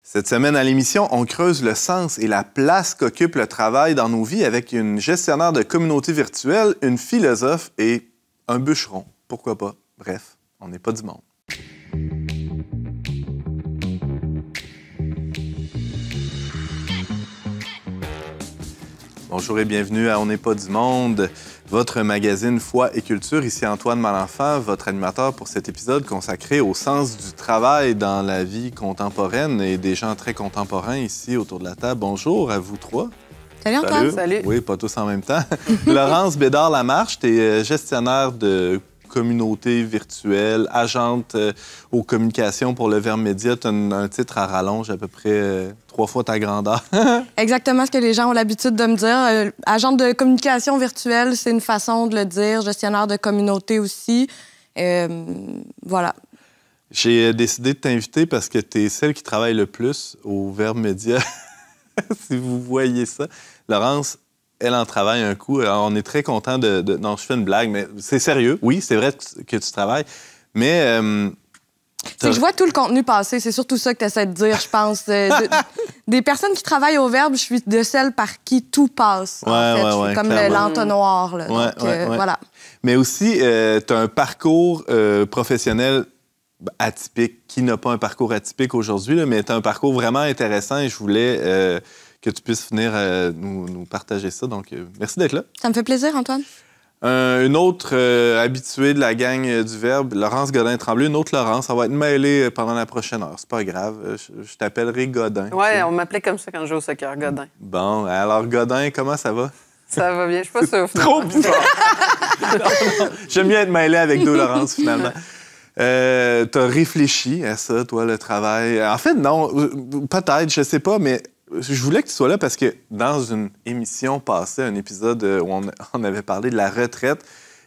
Cette semaine à l'émission, on creuse le sens et la place qu'occupe le travail dans nos vies avec une gestionnaire de communauté virtuelle, une philosophe et un bûcheron. Pourquoi pas? Bref, on n'est pas du monde. Bonjour et bienvenue à On n'est pas du monde, votre magazine Foi et Culture. Ici Antoine Malenfant, votre animateur pour cet épisode consacré au sens du travail dans la vie contemporaine et des gens très contemporains ici autour de la table. Bonjour à vous trois. Salut Antoine. Salut. Oui, pas tous en même temps. Laurence Bédard-Lamarche, tu es gestionnaire de communauté virtuelle, agente aux communications pour le Verbe Média. Tu as un titre à rallonge à peu près 3 fois ta grandeur. Exactement ce que les gens ont l'habitude de me dire. Agente de communication virtuelle, c'est une façon de le dire. Gestionnaire de communauté aussi. Voilà. J'ai décidé de t'inviter parce que tu es celle qui travaille le plus au Verbe Média. Si vous voyez ça. Laurence, elle en travaille un coup. Alors, on est très content de... Non, je fais une blague, mais c'est sérieux. Oui, c'est vrai que tu travailles. Mais... C'est que je vois tout le contenu passer. C'est surtout ça que tu essaies de dire, je pense. Des personnes qui travaillent au Verbe, je suis de celles par qui tout passe. Ouais, en fait. ouais, je suis ouais, comme clairement. l'entonnoir. Là. Ouais, Donc, ouais. voilà. Mais aussi, tu as un parcours professionnel atypique. Qui n'a pas un parcours atypique aujourd'hui, là, mais tu as un parcours vraiment intéressant et je voulais que tu puisses venir nous partager ça. Donc, merci d'être là. Ça me fait plaisir, Antoine. Une autre habituée de la gang du Verbe, Laurence Godin-Tremblay. Une autre Laurence, ça va être mêlée pendant la prochaine heure. C'est pas grave. Je t'appellerai Godin. Oui, on m'appelait comme ça quand je jouais au soccer, Godin. Bon, alors Godin, comment ça va? Ça va bien, je suis pas sûre. Trop bizarre! Non. J'aime mieux être mêlé avec deux Laurence, finalement. T'as réfléchi à ça, toi, le travail? En fait, non, peut-être, je sais pas, mais je voulais que tu sois là parce que dans une émission passée, un épisode où on avait parlé de la retraite,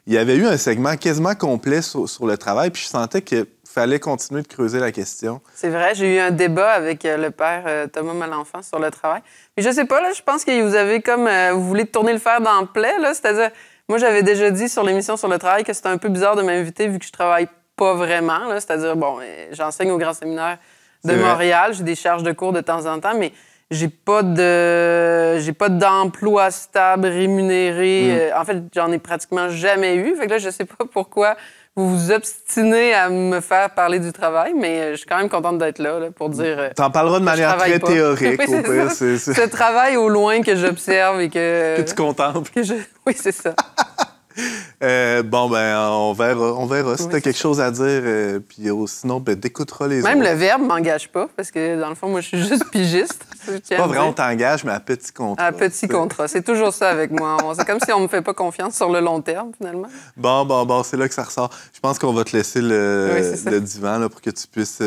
il y avait eu un segment quasiment complet sur le travail, puis je sentais qu'il fallait continuer de creuser la question. C'est vrai, j'ai eu un débat avec le père Thomas Malenfant sur le travail. Mais je sais pas, là, je pense que vous avez comme... vous voulez tourner le fer dans le plaid, là, c'est-à-dire... Moi, j'avais déjà dit sur l'émission sur le travail que c'était un peu bizarre de m'inviter vu que je travaille pas vraiment, là, c'est-à-dire, bon, j'enseigne au Grand Séminaire de Montréal, j'ai des charges de cours de temps en temps, mais j'ai pas d'emploi stable, rémunéré. En fait, j'en ai pratiquement jamais eu. Fait que là, je sais pas pourquoi vous vous obstinez à me faire parler du travail, mais je suis quand même contente d'être là pour dire... T'en parleras de manière très théorique, oui, au pire. C'est ce travail au loin que j'observe et que... Que tu contemples. Oui, c'est ça. Bon, ben, on verra. Si t'as quelque chose à dire, puis sinon, ben, t'écouteras les autres. Même le Verbe m'engage pas, parce que, dans le fond, moi, je suis juste pigiste. C'est pas vrai, on t'engage, mais à petit contrat. À petit contrat. C'est toujours ça avec moi. C'est comme si on me fait pas confiance sur le long terme, finalement. Bon, c'est là que ça ressort. Je pense qu'on va te laisser le divan là, pour que tu puisses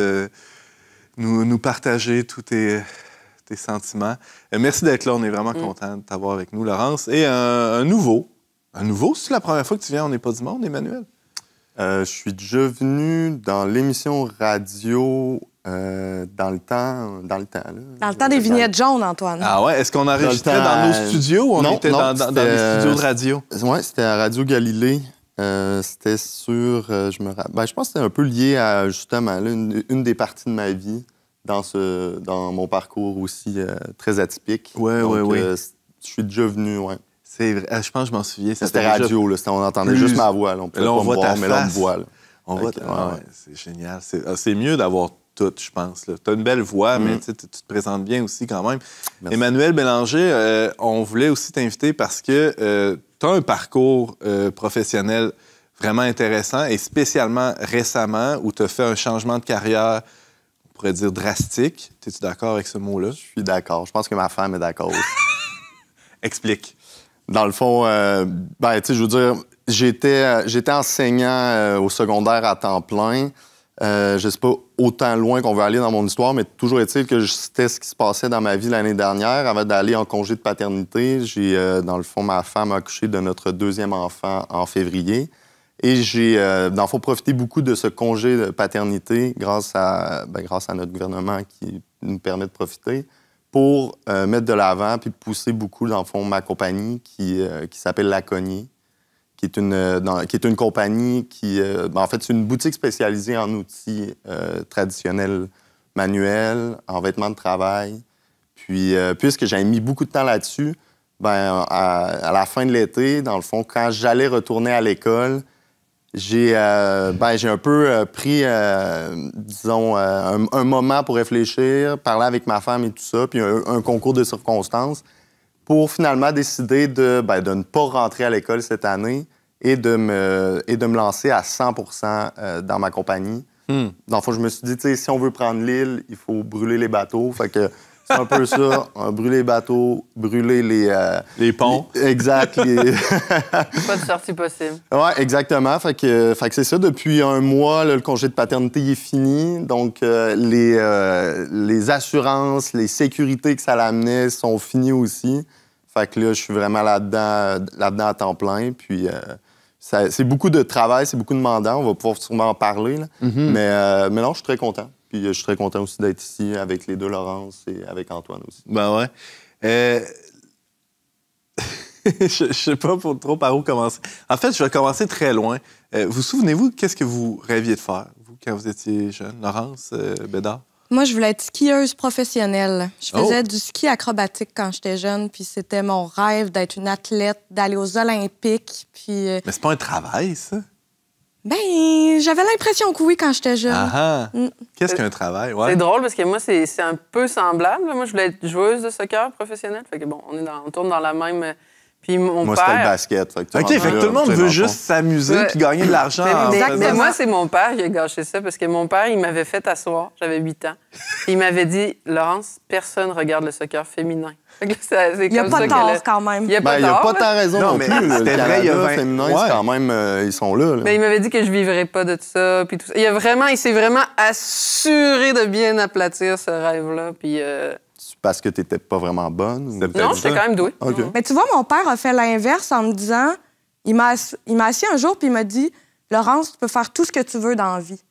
nous partager tous tes sentiments. Merci d'être là. On est vraiment content de t'avoir avec nous, Laurence. Et un nouveau, c'est la première fois que tu viens On n'est pas du monde, Emmanuel? Je suis déjà venu dans l'émission radio dans le temps. Là. Dans le temps des vignettes jaunes, Antoine. Ah ouais? Est-ce qu'on enregistrait dans nos studios ou on était dans les studios de radio? Oui, c'était à Radio Galilée. C'était sur... je pense que c'était un peu lié à, justement, là, une des parties de ma vie dans mon parcours aussi très atypique. Oui. Je suis déjà venu, oui. C'est vrai. Je pense que je m'en souviens. C'était radio, là. On entendait juste ma voix. Là. On pouvait là, on pas voit me voir, ta mais là, on me face. voit. Là. C'est génial. C'est mieux d'avoir tout, je pense. Tu as une belle voix, mais tu te présentes bien aussi quand même. Merci. Emmanuel Bélanger, on voulait aussi t'inviter parce que tu as un parcours professionnel vraiment intéressant et spécialement récemment où tu as fait un changement de carrière, on pourrait dire drastique. Es-tu d'accord avec ce mot-là? Je suis d'accord. Je pense que ma femme est d'accord aussi. Explique. Dans le fond, je veux dire, j'étais enseignant au secondaire à temps plein. Je ne sais pas autant loin qu'on veut aller dans mon histoire, mais toujours est-il que c'était ce qui se passait dans ma vie l'année dernière. Avant d'aller en congé de paternité, dans le fond, ma femme a accouché de notre deuxième enfant en février. Et j'ai, dans le fond, profité beaucoup de ce congé de paternité grâce à notre gouvernement qui nous permet de profiter pour mettre de l'avant puis pousser beaucoup, dans le fond, ma compagnie qui s'appelle La Cognée, qui est une compagnie qui... en fait, c'est une boutique spécialisée en outils traditionnels manuels, en vêtements de travail. Puis, puisque j'avais mis beaucoup de temps là-dessus, ben, à la fin de l'été, dans le fond, quand j'allais retourner à l'école, j'ai un peu pris, disons, un moment pour réfléchir, parler avec ma femme et tout ça, puis un concours de circonstances pour finalement décider de ne pas rentrer à l'école cette année et de me lancer à 100% dans ma compagnie. Dans le fond, je me suis dit, tu sais, si on veut prendre l'île, il faut brûler les bateaux. Fait que c'est un peu ça. Brûler les bateaux, brûler les ponts. Exact. Pas de sortie possible. Oui, exactement. Fait que c'est ça. Depuis un mois, là, le congé de paternité il est fini. Donc, les assurances, les sécurités que ça l'amenait sont finies aussi. Fait que là, je suis vraiment là-dedans à temps plein. Puis, c'est beaucoup de travail, c'est beaucoup de mandats. On va pouvoir sûrement en parler. Là. Mais non, je suis très content. Puis je suis très content aussi d'être ici avec les deux Laurence et avec Antoine aussi. Ben ouais. Je sais pas trop par où commencer. En fait, je vais commencer très loin. Vous souvenez-vous, qu'est-ce que vous rêviez de faire, vous, quand vous étiez jeune? Laurence Bédard? Moi, je voulais être skieuse professionnelle. Je faisais du ski acrobatique quand j'étais jeune, puis c'était mon rêve d'être une athlète, d'aller aux Olympiques, puis... Mais c'est pas un travail, ça? Ben, j'avais l'impression que oui quand j'étais jeune. Qu'est-ce qu'un travail? Ouais. C'est drôle parce que moi, c'est un peu semblable. Moi, je voulais être joueuse de soccer professionnelle. Fait que bon, on tourne dans la même... Puis mon moi, père... c'était le basket. Fait que OK, fait que tout le monde veut juste s'amuser puis gagner de l'argent. Mais moi, c'est mon père qui a gâché ça parce que mon père, il m'avait fait asseoir. J'avais 8 ans. Il m'avait dit, Laurence, personne regarde le soccer féminin. Fait que il n'y a pas tort, quand même. Il n'y a pas tant raison non plus. C'était vrai, il y a 20 féminin, c'est quand même... ils sont là. Mais il m'avait dit que je ne vivrais pas de ça. Puis tout ça. Il s'est vraiment assuré de bien aplatir ce rêve-là. Puis... Parce que tu n'étais pas vraiment bonne? Non, j'étais quand même douée. Okay. Mais tu vois, mon père a fait l'inverse en me disant... Il m'a assis un jour puis il m'a dit, Laurence, tu peux faire tout ce que tu veux dans la vie.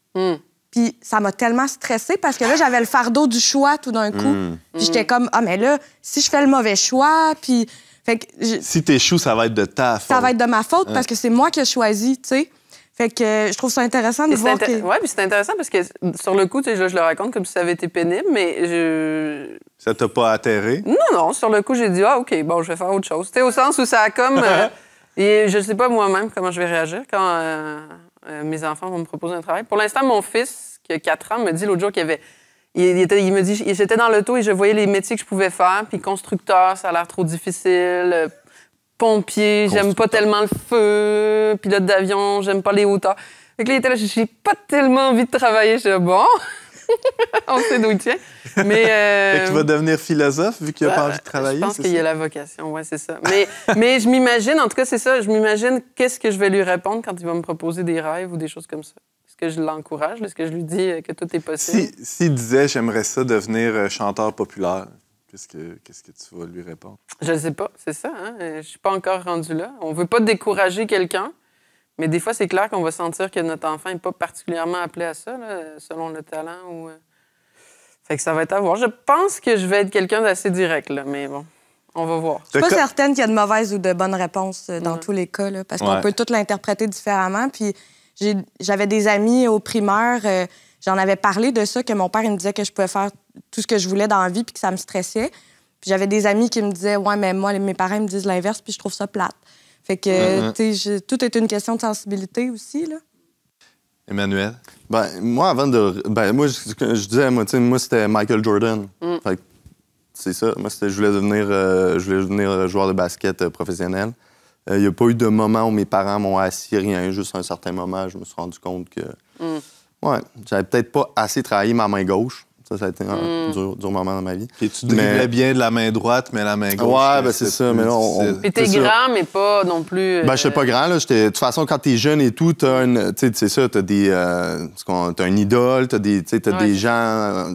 Puis ça m'a tellement stressée parce que là, j'avais le fardeau du choix tout d'un coup. Puis j'étais comme, mais là, si je fais le mauvais choix, puis... Fait que si t'échoues, ça va être de ta faute. Ça va être de ma faute parce que c'est moi qui ai choisi, tu sais. Fait que je trouve ça intéressant de voir que... Oui, puis c'est intéressant parce que sur le coup, tu sais, je le raconte comme si ça avait été pénible, mais Ça t'a pas atterré? Non, sur le coup, j'ai dit, OK, bon, je vais faire autre chose. Tu sais, au sens où ça a comme... et je sais pas moi-même comment je vais réagir quand mes enfants vont me proposer un travail. Pour l'instant, mon fils, qui a 4 ans, me dit l'autre jour qu'il avait... Il me dit, j'étais dans l'auto et je voyais les métiers que je pouvais faire, puis constructeur, ça a l'air trop difficile... Pompier, j'aime pas tellement le feu. Pilote d'avion, j'aime pas les hauteurs. Fait que là, il était là, j'ai pas tellement envie de travailler. Je dis, bon, on sait d'où il tient. Mais. Fait que tu vas devenir philosophe vu qu'il a pas envie de travailler. Je pense qu'il y a la vocation, ouais, c'est ça. Mais je m'imagine, en tout cas, c'est ça, je m'imagine qu'est-ce que je vais lui répondre quand il va me proposer des rêves ou des choses comme ça. Est-ce que je l'encourage? Est-ce que je lui dis que tout est possible? S'il disait, j'aimerais ça devenir chanteur populaire. Qu'est-ce que tu vas lui répondre? Je ne sais pas, c'est ça. Hein? Je ne suis pas encore rendue là. On ne veut pas décourager quelqu'un, mais des fois, c'est clair qu'on va sentir que notre enfant n'est pas particulièrement appelé à ça, là, selon le talent. Fait que ça va être à voir. Je pense que je vais être quelqu'un d'assez direct, là, mais bon, on va voir. Je suis pas certaine qu'il y a de mauvaises ou de bonnes réponses dans tous les cas, là, parce qu'on peut tout l'interpréter différemment. Puis j'avais des amis au primaire... J'en avais parlé de ça, que mon père il me disait que je pouvais faire tout ce que je voulais dans la vie puis que ça me stressait. Puis j'avais des amis qui me disaient « Ouais, mais moi, mes parents me disent l'inverse puis je trouve ça plate. » Fait que, tu sais, tout est une question de sensibilité aussi, là. Emmanuel? Moi, avant de... moi, je disais, moi, c'était Michael Jordan. Fait que c'est ça. Moi, je voulais devenir joueur de basket professionnel. Il n'y a pas eu de moment où mes parents m'ont assis, rien. Juste à un certain moment, je me suis rendu compte que... Ouais, j'avais peut-être pas assez travaillé ma main gauche. Ça a été un dur moment dans ma vie. Et tu driblais bien de la main droite, mais la main gauche... Ouais, c'est ça. Mais là, Puis t'es grand, mais pas non plus... Je suis pas grand, là. De toute façon, quand t'es jeune et tout, t'as c'est ça, t'as des... t'as un idole, t'as des gens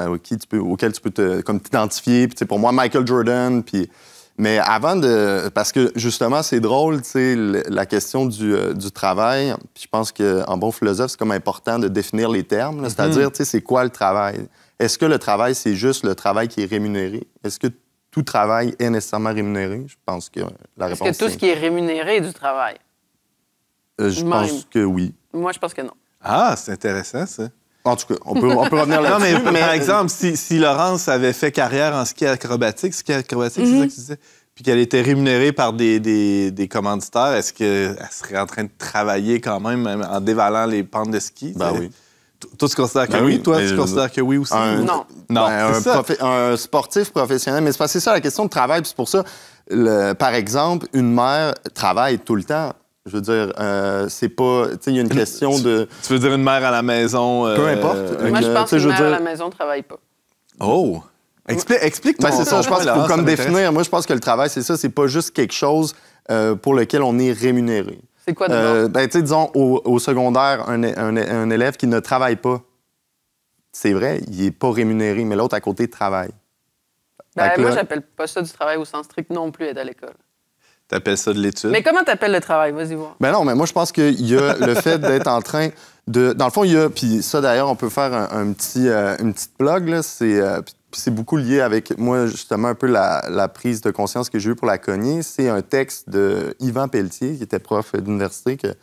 auxquels tu peux t'identifier. Puis pour moi, Michael Jordan, puis... Mais avant de... Parce que, justement, c'est drôle, tu sais, la question du travail. Puis je pense qu'en bon philosophe, c'est comme important de définir les termes. C'est-à-dire, tu sais, c'est quoi le travail? Est-ce que le travail, c'est juste le travail qui est rémunéré? Est-ce que tout travail est nécessairement rémunéré? Je pense que la réponse est... Est-ce que tout ce qui est rémunéré est du travail? Je pense que oui. Moi, je pense que non. Ah, c'est intéressant, ça. En tout cas, on peut revenir là-dessus. Non, mais par exemple, si Laurence avait fait carrière en ski acrobatique, c'est ça que tu disais, puis qu'elle était rémunérée par des commanditaires, est-ce qu'elle serait en train de travailler quand même en dévalant les pentes de ski? Ben oui. Toi, tu considères que oui? Toi, tu considères que oui aussi? Non. Non, un sportif professionnel. Mais c'est ça la question de travail. Puis c'est pour ça, par exemple, une mère travaille tout le temps. Je veux dire, c'est pas... Tu sais, il y a une question de... Tu veux dire une mère à la maison? Peu importe. Moi, je pense qu'une mère à la maison ne travaille pas. Oh! Explique ton... c'est ça, je pense qu'il faut comme définir. Moi, je pense que le travail, c'est ça. C'est pas juste quelque chose pour lequel on est rémunéré. C'est quoi d'abord? Tu sais, disons, au secondaire, un élève qui ne travaille pas, c'est vrai, il n'est pas rémunéré, mais l'autre à côté travaille. Moi, j'appelle pas ça du travail au sens strict non plus, être à l'école. T'appelles ça de l'étude? Mais comment t'appelles le travail? Vas-y voir. Ben non, mais moi, je pense qu'il y a le fait d'être en train de... Dans le fond, il y a... Puis ça, d'ailleurs, on peut faire une petite plug, là. C'est beaucoup lié avec, moi, justement, un peu la prise de conscience que j'ai eue pour la cogner. C'est un texte de Yvan Pelletier, qui était prof d'université, que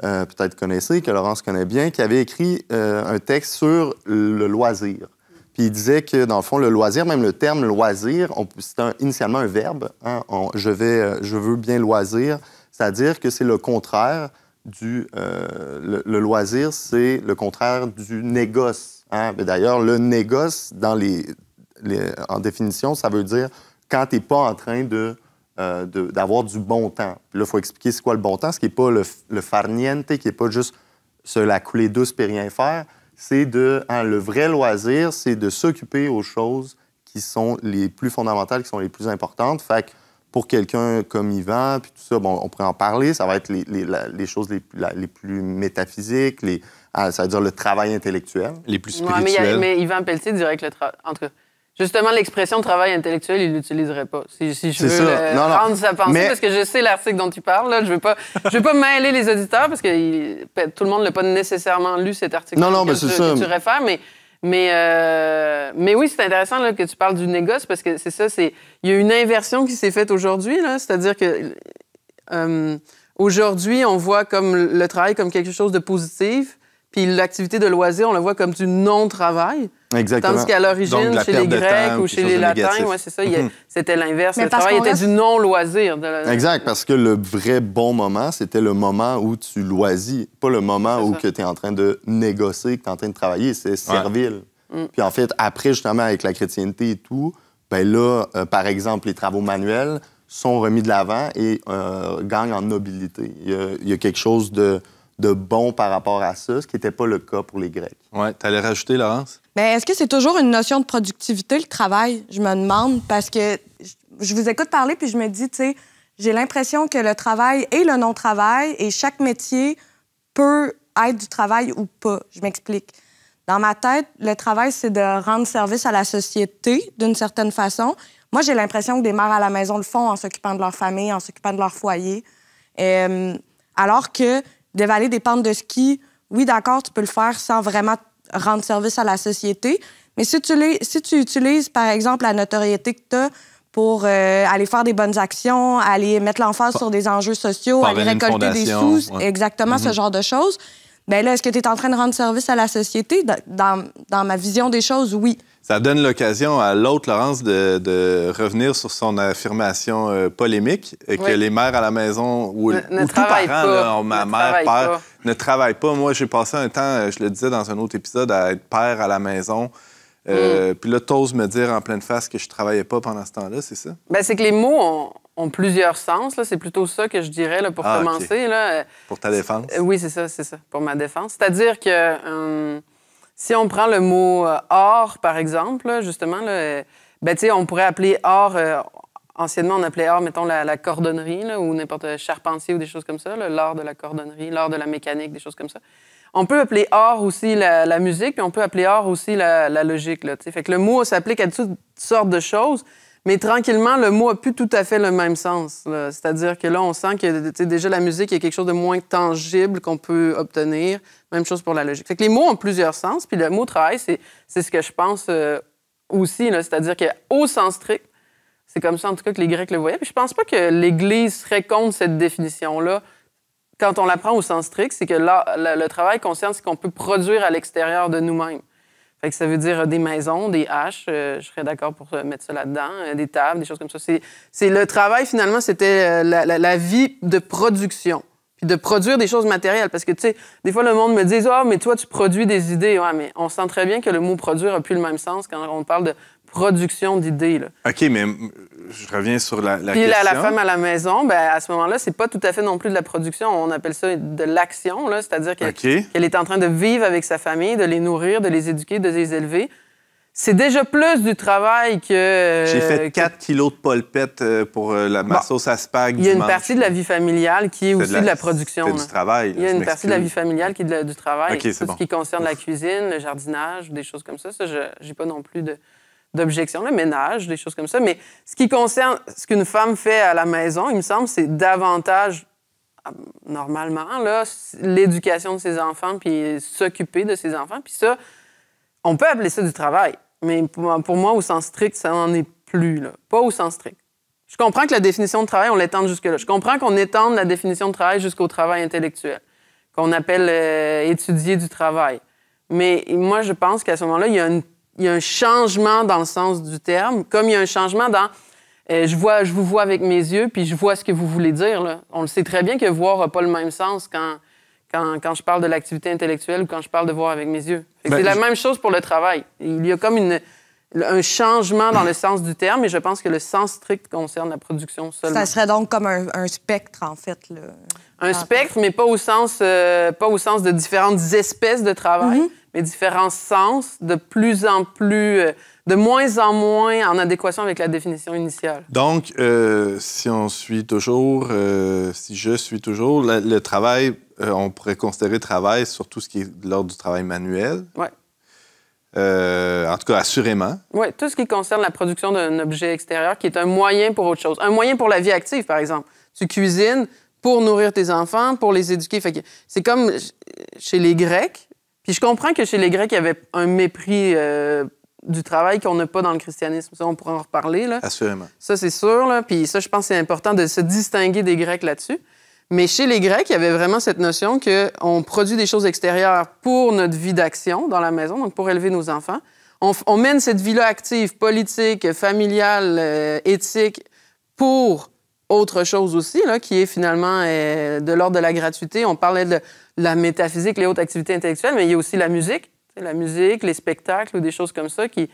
peut-être connaissez, que Laurence connaît bien, qui avait écrit un texte sur le loisir. Puis il disait que, dans le fond, le loisir, même le terme loisir, c'est initialement un verbe. Hein? Je veux bien loisir. C'est-à-dire que c'est le contraire du... le loisir, c'est le contraire du négoce. Hein? D'ailleurs, le négoce, en définition, ça veut dire quand tu n'es pas en train d'avoir du bon temps. Puis là, il faut expliquer c'est quoi le bon temps, ce qui n'est pas le farniente, qui n'est pas juste se la couler douce et rien faire. C'est le vrai loisir, c'est de s'occuper aux choses qui sont les plus fondamentales, qui sont les plus importantes. Fait que pour quelqu'un comme Yvan, puis tout ça, bon, on pourrait en parler, ça va être les choses les plus métaphysiques, ça veut dire le travail intellectuel. Les plus spirituels. Mais Yvan Pelletier dirait que justement, l'expression travail intellectuel, il l'utiliserait pas. Si je veux rendre sa pensée, parce que je sais l'article dont tu parles, là, je veux pas mêler les auditeurs, parce que tout le monde n'a pas nécessairement lu cet article que tu réfères, mais oui, c'est intéressant là, que tu parles du négoce, parce que c'est ça, il y a une inversion qui s'est faite aujourd'hui, là, c'est-à-dire que aujourd'hui, on voit comme le travail comme quelque chose de positif, puis l'activité de loisir, on la voit comme du non-travail. Exactement. Tandis qu'à l'origine, chez les Grecs ou chez les Latins, c'est ça, c'était l'inverse. Le travail était du non-loisir. Exact, parce que le vrai bon moment, c'était le moment où tu loisis, pas le moment où tu es en train de négocier, que tu es en train de travailler. C'est servile. Puis en fait, après, justement, avec la chrétienté et tout, ben là, par exemple, les travaux manuels sont remis de l'avant et gagnent en nobilité. Il y a quelque chose de bon par rapport à ça, ce qui n'était pas le cas pour les Grecs. Oui. Tu allais rajouter, Laurence? Bien, est-ce que c'est toujours une notion de productivité, le travail? Je me demande, parce que je vous écoute parler, puis je me dis, tu sais, j'ai l'impression que le travail et le non-travail, et chaque métier peut être du travail ou pas. Je m'explique. Dans ma tête, le travail, c'est de rendre service à la société, d'une certaine façon. Moi, j'ai l'impression que des mères à la maison le font en s'occupant de leur famille, en s'occupant de leur foyer. Alors que dévaler des pentes de ski, oui, d'accord, tu peux le faire sans vraiment rendre service à la société. Mais si tu utilises, par exemple, la notoriété que tu as pour aller faire des bonnes actions, aller mettre l'emphase sur des enjeux sociaux, aller récolter des sous, exactement ce genre de choses, bien là, est-ce que tu es en train de rendre service à la société? Dans ma vision des choses, oui. Ça donne l'occasion à l'autre, Laurence, de revenir sur son affirmation polémique que les mères à la maison ou tout parent, là, ma mère, père, ne travaillent pas. Moi, j'ai passé un temps, je le disais dans un autre épisode, à être père à la maison. Puis là, t'oses me dire en pleine face que je travaillais pas pendant ce temps-là, c'est ça? Bien, c'est que les mots ont plusieurs sens. Là. C'est plutôt ça que je dirais là, pour commencer. Okay. Là. Pour ta défense? Oui, c'est ça, pour ma défense. C'est-à-dire que si on prend le mot art, par exemple, là, justement, là, on pourrait appeler art... anciennement, on appelait art, mettons, la cordonnerie, là, ou n'importe charpentier ou des choses comme ça, là, l'art de la cordonnerie, l'art de la mécanique, des choses comme ça. On peut appeler art aussi la musique, puis on peut appeler art aussi la logique. Là, fait que le mot s'applique à toutes sortes de choses, mais tranquillement, le mot n'a plus tout à fait le même sens. Là. C'est-à-dire que là, on sent que déjà la musique, il y a quelque chose de moins tangible qu'on peut obtenir. Même chose pour la logique. Fait que les mots ont plusieurs sens, puis le mot travail, c'est ce que je pense aussi. Là. C'est-à-dire qu'au sens strict, c'est comme ça, en tout cas, que les Grecs le voyaient. Puis je pense pas que l'Église serait contre cette définition-là quand on l'apprend au sens strict, c'est que le travail concerne ce qu'on peut produire à l'extérieur de nous-mêmes. Fait que ça veut dire des maisons, des haches, je serais d'accord pour mettre ça là-dedans, des tables, des choses comme ça. C'est le travail, finalement, c'était la vie de production. Puis de produire des choses matérielles. Parce que, tu sais, des fois, le monde me dit « Ah, mais toi, tu produis des idées. » Ouais, mais on sent très bien que le mot « produire » n'a plus le même sens quand on parle de production d'idées. Là. OK, mais je reviens sur la Puis question. La femme à la maison, ben à ce moment-là, c'est pas tout à fait non plus de la production. On appelle ça de l'action, là, c'est-à-dire qu'elle est en train de vivre avec sa famille, de les nourrir, de les éduquer, de les élever. C'est déjà plus du travail que... J'ai fait 4 kilos de polpette pour ma sauce à spag. Il y a une partie de la vie familiale qui est aussi de la production. C'est du travail. Il y a une partie de la vie familiale qui est du travail. Okay, tout ce qui concerne la cuisine, le jardinage, des choses comme ça. Ça, j'ai pas non plus d'objection. Le ménage, des choses comme ça. Mais ce qui concerne ce qu'une femme fait à la maison, il me semble, c'est davantage, normalement, là, l'éducation de ses enfants puis s'occuper de ses enfants. Puis ça, on peut appeler ça du travail. Mais pour moi, au sens strict, ça n'en est plus, là. Pas au sens strict. Je comprends que la définition de travail, on l'étende jusque-là. Je comprends qu'on étende la définition de travail jusqu'au travail intellectuel, qu'on appelle étudier du travail. Mais moi, je pense qu'à ce moment-là, il y a un changement dans le sens du terme, comme il y a un changement dans je vous vois avec mes yeux, puis je vois ce que vous voulez dire. Là. On le sait très bien que voir n'a pas le même sens quand je parle de l'activité intellectuelle ou quand je parle de voir avec mes yeux. C'est la même chose pour le travail. Il y a comme un changement dans le sens du terme, et je pense que le sens strict concerne la production seulement. Ça serait donc comme un spectre, en fait. Là. Un spectre, mais pas au sens de différentes espèces de travail, mais différents sens, de plus en plus, de moins en moins en adéquation avec la définition initiale. Donc, si on suit toujours, si je suis toujours, le travail, on pourrait considérer travail sur tout ce qui est de l'ordre du travail manuel. Oui. En tout cas, assurément. Oui, tout ce qui concerne la production d'un objet extérieur qui est un moyen pour autre chose. Un moyen pour la vie active, par exemple. Tu cuisines pour nourrir tes enfants, pour les éduquer. Fait que c'est comme chez les Grecs. Puis je comprends que chez les Grecs, il y avait un mépris du travail qu'on n'a pas dans le christianisme. Ça, on pourra en reparler. Là. Assurément. Ça, c'est sûr. Là. Puis ça, je pense que c'est important de se distinguer des Grecs là-dessus. Mais chez les Grecs, il y avait vraiment cette notion qu'on produit des choses extérieures pour notre vie d'action dans la maison, donc pour élever nos enfants. On mène cette vie-là active, politique, familiale, éthique, pour autre chose aussi, là, qui est finalement de l'ordre de la gratuité. On parlait de la métaphysique, les hautes activités intellectuelles, mais il y a aussi la musique, les spectacles ou des choses comme ça qui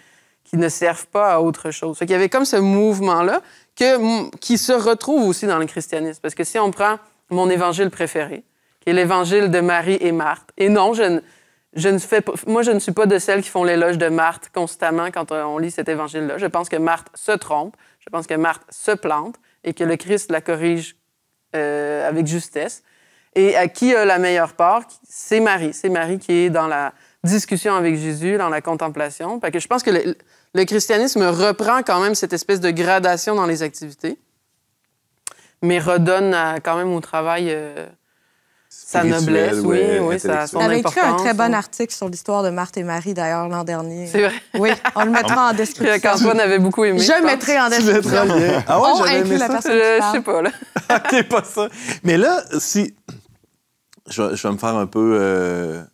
ne servent pas à autre chose. Fait qu'il y avait comme ce mouvement-là qui se retrouve aussi dans le christianisme. Parce que si on prend mon évangile préféré, qui est l'évangile de Marie et Marthe. Et non, moi, je ne suis pas de celles qui font l'éloge de Marthe constamment quand on lit cet évangile-là. Je pense que Marthe se trompe, je pense que Marthe se plante et que le Christ la corrige avec justesse. Et à qui a la meilleure part? C'est Marie. C'est Marie qui est dans la discussion avec Jésus, dans la contemplation. Parce que je pense que le christianisme reprend quand même cette espèce de gradation dans les activités, mais redonne quand même au travail sa noblesse, oui, son importance. On avait écrit un très bon article sur l'histoire de Marthe et Marie, d'ailleurs, l'an dernier. C'est vrai? Oui, on le mettra en description. Qu'Antoine avait beaucoup aimé. Je mettrai en description. Ah ouais, on inclut la personne qui parle. Je sais pas, là. OK, pas ça. Mais là, si... Je vais me faire un peu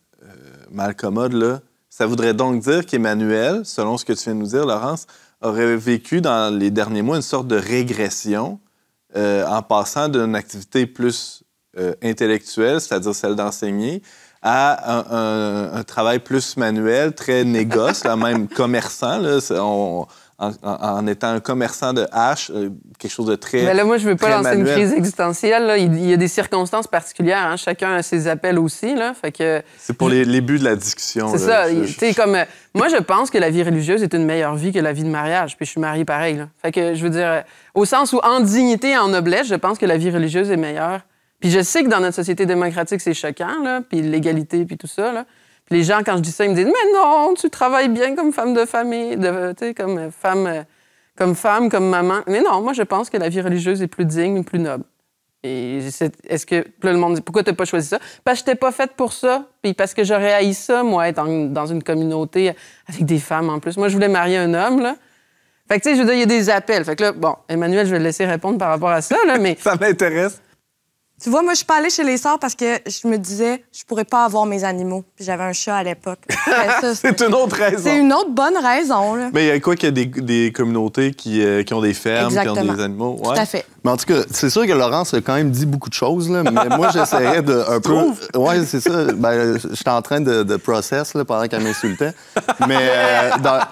mal commode, là. Ça voudrait donc dire qu'Emmanuel, selon ce que tu viens de nous dire, Laurence, aurait vécu dans les derniers mois une sorte de régression en passant d'une activité plus intellectuelle, c'est-à-dire celle d'enseigner, à un travail plus manuel, très négoce, là, même commerçant. Là, en étant un commerçant de hache, quelque chose de très Mais là, moi, je ne veux pas lancer manuel. une crise existentielle. Là. Il y a des circonstances particulières. Hein. Chacun a ses appels aussi. Là. Fait que, c'est pour les buts de la discussion. C'est ça. Moi, je pense que la vie religieuse est une meilleure vie que la vie de mariage. Puis je suis mariée pareil. Là. Fait que, je veux dire, au sens où, en dignité et en noblesse, je pense que la vie religieuse est meilleure. Puis je sais que dans notre société démocratique, c'est choquant, là, puis l'égalité, puis tout ça, là. Puis les gens, quand je dis ça, ils me disent « Mais non, tu travailles bien comme femme de famille, comme femme, comme maman. » Mais non, moi, je pense que la vie religieuse est plus digne, plus noble. Et est-ce que... Puis là, le monde dit « Pourquoi t'as pas choisi ça? » Parce que j'étais pas faite pour ça, puis parce que j'aurais haï ça, moi, être dans une communauté avec des femmes en plus. Moi, je voulais marier un homme, là. Fait que, tu sais, je veux dire, il y a des appels. Fait que là, bon, Emmanuel, je vais le laisser répondre par rapport à ça, là, mais... Ça m'intéresse. Tu vois, moi, je suis pas allée chez les sœurs parce que je me disais, je pourrais pas avoir mes animaux. Puis j'avais un chat à l'époque. C'est une autre raison. C'est une autre bonne raison, là. Mais il y a quoi qu'il y a des communautés qui ont des fermes, Exactement. qui ont des animaux? Ouais. Tout à fait. Mais en tout cas, c'est sûr que Laurence a quand même dit beaucoup de choses, là, mais moi, j'essaierais de un peu... Oui, c'est ça. Ben, j'étais en train de process là, pendant qu'elle m'insultait. Mais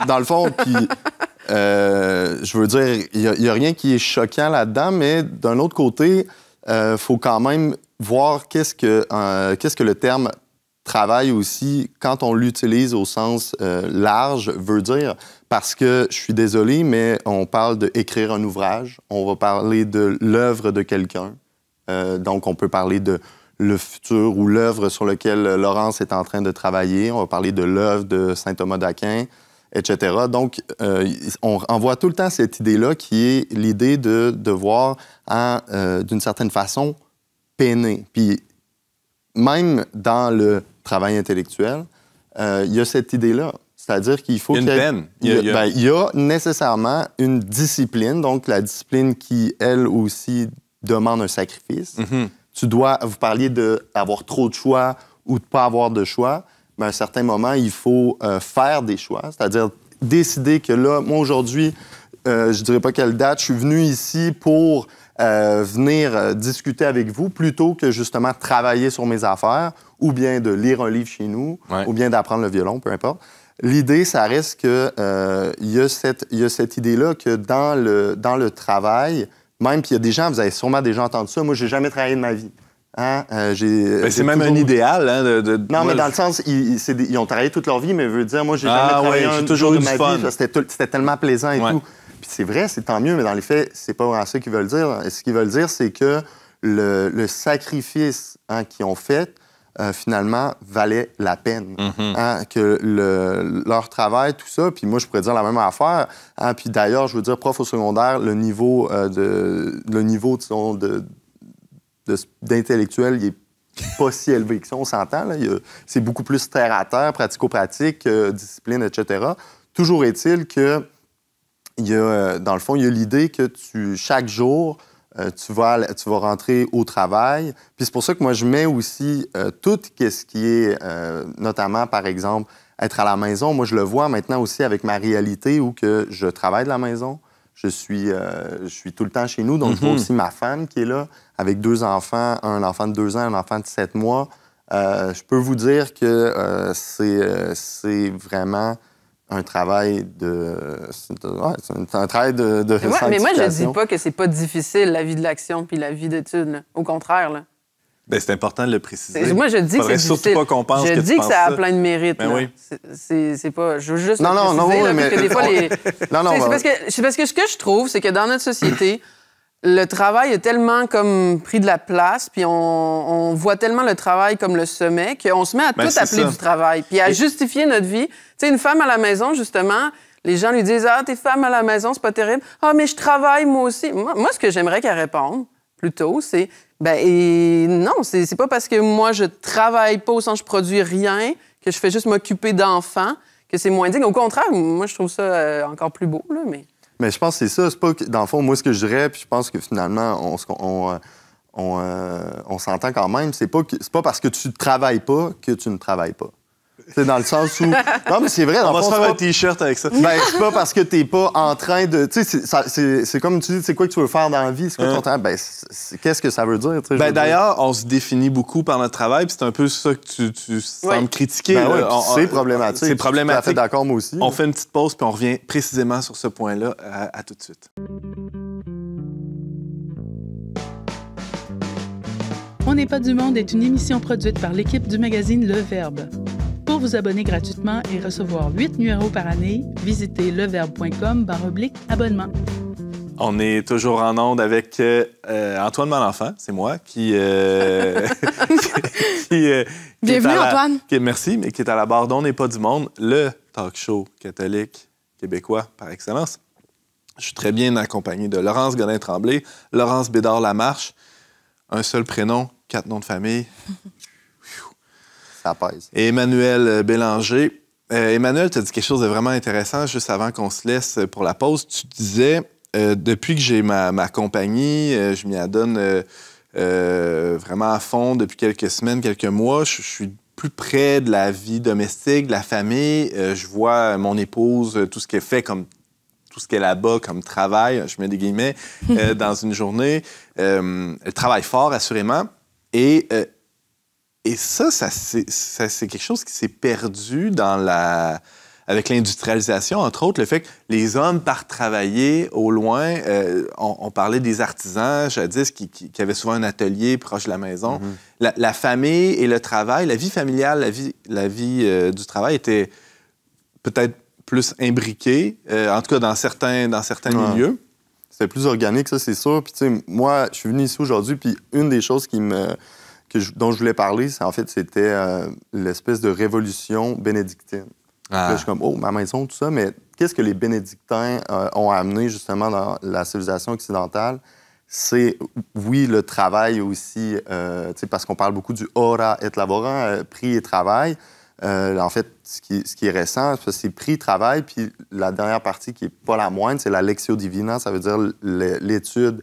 dans le fond, puis... je veux dire, il n'y a rien qui est choquant là-dedans, mais d'un autre côté, faut quand même voir qu'est-ce que le terme travail aussi, quand on l'utilise au sens large, veut dire. Parce que, je suis désolé, mais on parle d'écrire un ouvrage, on va parler de l'œuvre de quelqu'un. Donc, on peut parler de le futur ou l'œuvre sur laquelle Laurence est en train de travailler. On va parler de l'œuvre de saint Thomas d'Aquin, etc. Donc, on voit tout le temps cette idée-là qui est l'idée de devoir, d'une certaine façon, peiner. Puis, même dans le travail intellectuel, il y a cette idée-là. C'est-à-dire qu'il faut qu'il y ait une peine. Il y a nécessairement une discipline, donc la discipline qui, elle aussi, demande un sacrifice. Mm-hmm. Vous parliez d'avoir trop de choix ou de ne pas avoir de choix. Mais à un certain moment, il faut faire des choix, c'est-à-dire décider que là, moi, aujourd'hui, je ne dirais pas quelle date, je suis venu ici pour venir discuter avec vous plutôt que justement travailler sur mes affaires ou bien de lire un livre chez nous ou bien d'apprendre le violon, peu importe. L'idée, ça reste que il y a cette idée-là que dans le travail, même, puis il y a des gens, vous avez sûrement déjà entendu ça, moi, j'ai jamais travaillé de ma vie. Hein? C'est même un idéal. Hein, Non, mais dans le sens, ils ont travaillé toute leur vie, mais veut dire, moi, j'ai jamais travaillé un toujours jour eu de ma fun. vie. C'était tellement plaisant et tout. Puis c'est vrai, c'est tant mieux, mais dans les faits, c'est pas vraiment ça qu'ils veulent dire. Ce qu'ils veulent dire, c'est que le sacrifice qu'ils ont fait, finalement, valait la peine. Mm-hmm. Que leur travail, tout ça, puis moi, je pourrais dire la même affaire. Puis d'ailleurs, je veux dire, prof au secondaire, le niveau disons, d'intellectuel, il est pas si élevé que ça, on s'entend. C'est beaucoup plus terre-à-terre, pratico-pratique, discipline, etc. Toujours est-il que, dans le fond, il y a l'idée que chaque jour, tu vas rentrer au travail. Puis c'est pour ça que moi, je mets aussi tout ce qui est, notamment, par exemple, être à la maison. Moi, je le vois maintenant aussi avec ma réalité où que je travaille de la maison. Je suis tout le temps chez nous, donc je vois aussi ma femme qui est là, avec 2 enfants, un enfant de 2 ans, un enfant de 7 mois. Je peux vous dire que c'est vraiment un travail un travail de mais moi, je dis pas que c'est pas difficile, la vie de l'action puis la vie d'études. Là. Au contraire, là. Ben, c'est important de le préciser. Moi, je dis que c'est difficile. Surtout pas qu'on pense je que dis que ça a plein de mérites. Ben oui. C'est pas... Je veux juste non, préciser, mais... parce que des fois, c'est parce que ce que je trouve, c'est que dans notre société, le travail a tellement comme pris de la place, puis on voit tellement le travail comme le sommet, qu'on se met à tout appeler du travail, puis à justifier notre vie. Tu sais, une femme à la maison, justement, les gens lui disent « Ah, t'es femme à la maison, c'est pas terrible. Ah, mais je travaille, moi aussi. » Moi, ce que j'aimerais qu'elle réponde, plutôt, c'est non, c'est pas parce que moi, je travaille pas au sens je produis rien, que je fais juste m'occuper d'enfants, que c'est moins digne. Au contraire, moi, je trouve ça encore plus beau, là, mais... Mais je pense que c'est ça. C'est pas que, dans le fond, moi, ce que je dirais, puis je pense que finalement, on s'entend quand même, c'est pas parce que tu ne travailles pas que tu ne travailles pas. C'est dans le sens où... Non, mais c'est vrai. On va se faire un T-shirt avec ça. Ben, c'est pas parce que t'es pas en train de... Tu sais, c'est comme tu dis, c'est quoi que tu veux faire dans la vie? C'est quoi ton travail? Ben, qu'est-ce que ça veut dire? Ben, d'ailleurs, on se définit beaucoup par notre travail, puis c'est un peu ça que tu sembles critiquer. Ben c'est problématique. C'est problématique. Je suis tout à fait d'accord, moi aussi. On fait une petite pause, puis on revient précisément sur ce point-là. À tout de suite. On n'est pas du monde est une émission produite par l'équipe du magazine Le Verbe. Pour vous abonner gratuitement et recevoir 8 numéros par année, visitez leverbe.com/abonnement. On est toujours en onde avec Antoine Malenfant, c'est moi, Bienvenue, Antoine. Merci, mais qui est à la barre d'On n'est pas du monde, le talk show catholique québécois par excellence. Je suis très bien accompagné de Laurence Godin-Tremblay, Laurence Bédard-Lamarche, un seul prénom, 4 noms de famille. Ça pèse. Et Emmanuel Bélanger. Emmanuel, tu as dit quelque chose de vraiment intéressant juste avant qu'on se laisse pour la pause. Tu disais, depuis que j'ai ma compagnie, je m'y adonne vraiment à fond depuis quelques semaines, quelques mois. Je suis plus près de la vie domestique, de la famille. Je vois mon épouse, tout ce qu'elle fait tout ce qu'elle a là-bas comme travail, je mets des guillemets, dans une journée. Elle travaille fort, assurément. Et ça c'est quelque chose qui s'est perdu avec l'industrialisation, entre autres, le fait que les hommes partent travailler au loin. On parlait des artisans, jadis, qui avaient souvent un atelier proche de la maison. La famille et le travail, la vie familiale, la vie du travail était peut-être plus imbriquée, en tout cas dans certains milieux. C'était plus organique, ça, c'est sûr. Puis, tu sais, moi, je suis venu ici aujourd'hui, puis une des choses dont je voulais parler, c'était l'espèce de révolution bénédictine. Là, je suis comme, oh, ma maison, tout ça, mais qu'est-ce que les bénédictins ont amené justement dans la civilisation occidentale? C'est, oui, le travail aussi, parce qu'on parle beaucoup du ora et labora, prix et travail. En fait, ce qui est récent, c'est prix, travail, puis la dernière partie qui n'est pas la moindre, c'est la lectio divina, ça veut dire l'étude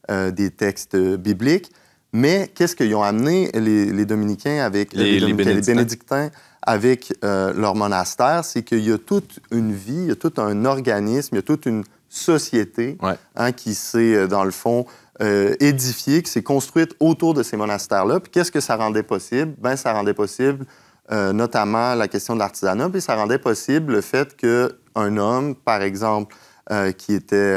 des textes bibliques. Mais qu'est-ce qu'ils ont amené, les dominicains, avec les bénédictins, avec leur monastère, c'est qu'il y a toute une vie, il y a tout un organisme, il y a toute une société qui s'est, dans le fond, édifiée, qui s'est construite autour de ces monastères-là. Puis qu'est-ce que ça rendait possible? Bien, ça rendait possible notamment la question de l'artisanat, puis ça rendait possible le fait qu'un homme, par exemple, qui était,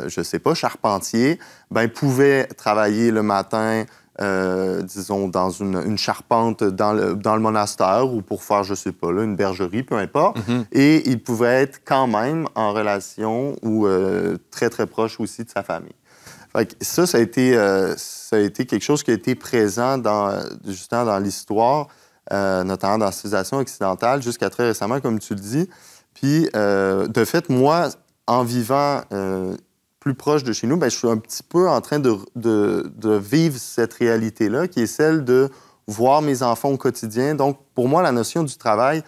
je sais pas, charpentier, bien, pouvait travailler le matin, disons, dans une charpente dans le monastère ou pour faire, je sais pas, là, une bergerie, peu importe. Et il pouvait être quand même en relation ou très, très proche aussi de sa famille. Fait que ça a été quelque chose qui a été présent justement dans l'histoire, notamment dans la civilisation occidentale, jusqu'à très récemment, comme tu le dis. Puis, de fait, moi, en vivant plus proche de chez nous, bien, je suis un petit peu en train de vivre cette réalité-là, qui est celle de voir mes enfants au quotidien. Donc, pour moi, la notion du travail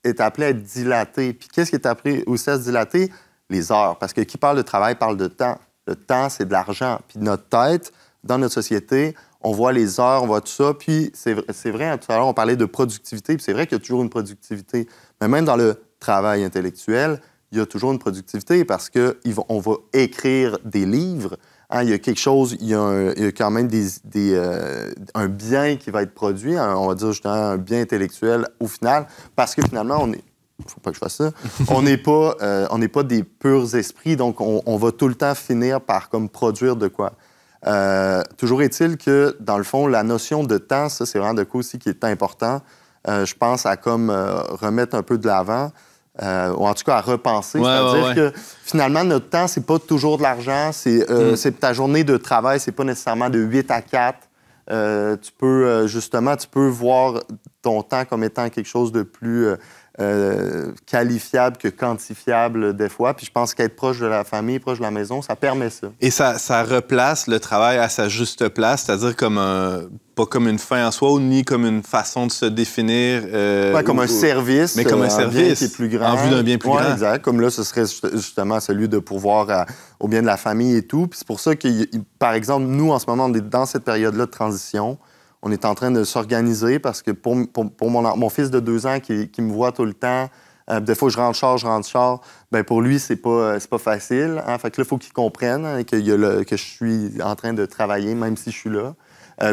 est appelée à être dilatée. Puis, qu'est-ce qui est appelé aussi à se dilater? Les heures. Parce que qui parle de travail parle de temps. Le temps, c'est de l'argent. Puis, notre tête, dans notre société, on voit les heures, on voit tout ça. Puis, c'est vrai, tout à l'heure, on parlait de productivité. Puis, c'est vrai qu'il y a toujours une productivité. Mais même dans le travail intellectuel, il y a toujours une productivité parce qu'on va écrire des livres. Hein, il y a quelque chose, il y a quand même un bien qui va être produit, on va dire justement un bien intellectuel au final, parce que finalement, faut pas que je fasse ça, on n'est pas des purs esprits, donc on va tout le temps finir par comme produire de quoi. Toujours est-il que, dans le fond, la notion de temps, ça, c'est vraiment de quoi aussi qui est important. Je pense à comme remettre un peu de l'avant. Ou en tout cas à repenser. C'est-à-dire que finalement, notre temps, c'est pas toujours de l'argent. C'est ta journée de travail, c'est pas nécessairement de 8 à 4. Tu peux voir ton temps comme étant quelque chose de plus qualifiable que quantifiable des fois. Puis je pense qu'être proche de la famille, proche de la maison, ça permet ça. Et ça replace le travail à sa juste place, c'est-à-dire pas comme une fin en soi, ni comme une façon de se définir. Comme un service. Mais comme un service qui est plus grand. En vue d'un bien plus grand. Exact. Comme là, ce serait justement celui de pourvoir au bien de la famille et tout. Puis c'est pour ça que, par exemple, nous, en ce moment, on est dans cette période-là de transition. On est en train de s'organiser parce que pour mon fils de 2 ans qui me voit tout le temps, des fois, je rentre char, bien, pour lui, c'est pas facile. Hein? Fait que là, il faut qu'il comprenne que je suis en train de travailler, même si je suis là.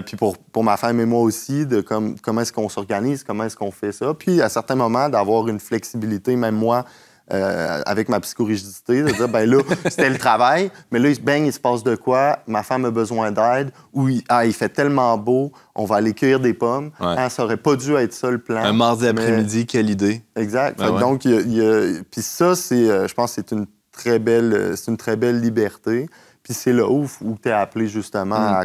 Puis pour ma femme et moi aussi, de comment est-ce qu'on s'organise, comment est-ce qu'on fait ça. Puis à certains moments, d'avoir une flexibilité, même moi, avec ma psychorigidité, de dire, ben là, c'était le travail, mais là, il se passe de quoi? Ma femme a besoin d'aide, ou il fait tellement beau, on va aller cueillir des pommes. Ouais. Hein, ça aurait pas dû être ça le plan. Un mardi après-midi, quelle idée. Exact. Donc, puis ça, je pense que c'est une très belle liberté. Puis c'est là où tu es appelé justement à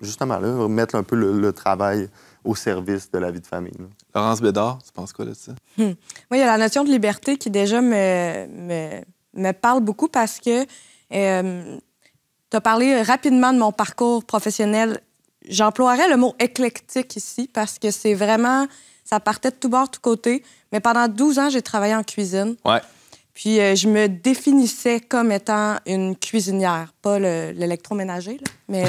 justement là, remettre un peu le travail au service de la vie de famille. Là. Laurence Bédard, tu penses quoi de ça? Moi, il y a la notion de liberté qui déjà me parle beaucoup parce que tu as parlé rapidement de mon parcours professionnel. J'emploierais le mot éclectique ici parce que c'est vraiment... Ça partait de tout bord, tout côté. Mais pendant 12 ans, j'ai travaillé en cuisine. Ouais. Puis je me définissais comme étant une cuisinière, pas l'électroménager, là, mais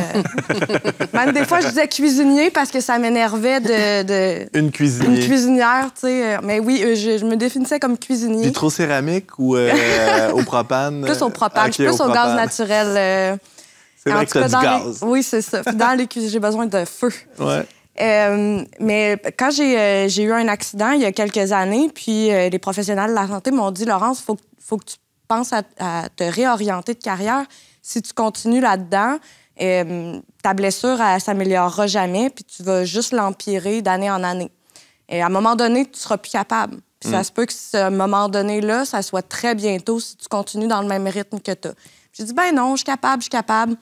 même des fois, je disais cuisinier parce que ça m'énervait de... Une cuisinière. Une cuisinière, tu sais. Mais oui, je me définissais comme cuisinier. Vitrocéramique ou au propane? Plus au propane, Okay, plus au gaz naturel. C'est vrai que t'as du gaz. Oui, c'est ça. Dans les cuisines, j'ai besoin de feu. Ouais. Mais quand j'ai eu un accident il y a quelques années, puis les professionnels de la santé m'ont dit « Laurence, faut que tu penses à te réorienter de carrière. Si tu continues là-dedans, ta blessure, elle s'améliorera jamais, puis tu vas juste l'empirer d'année en année. Et à un moment donné, tu seras plus capable. Puis ça se peut que ce moment donné-là, ça soit très bientôt si tu continues dans le même rythme que tu as. » J'ai dit « Ben non, je suis capable. »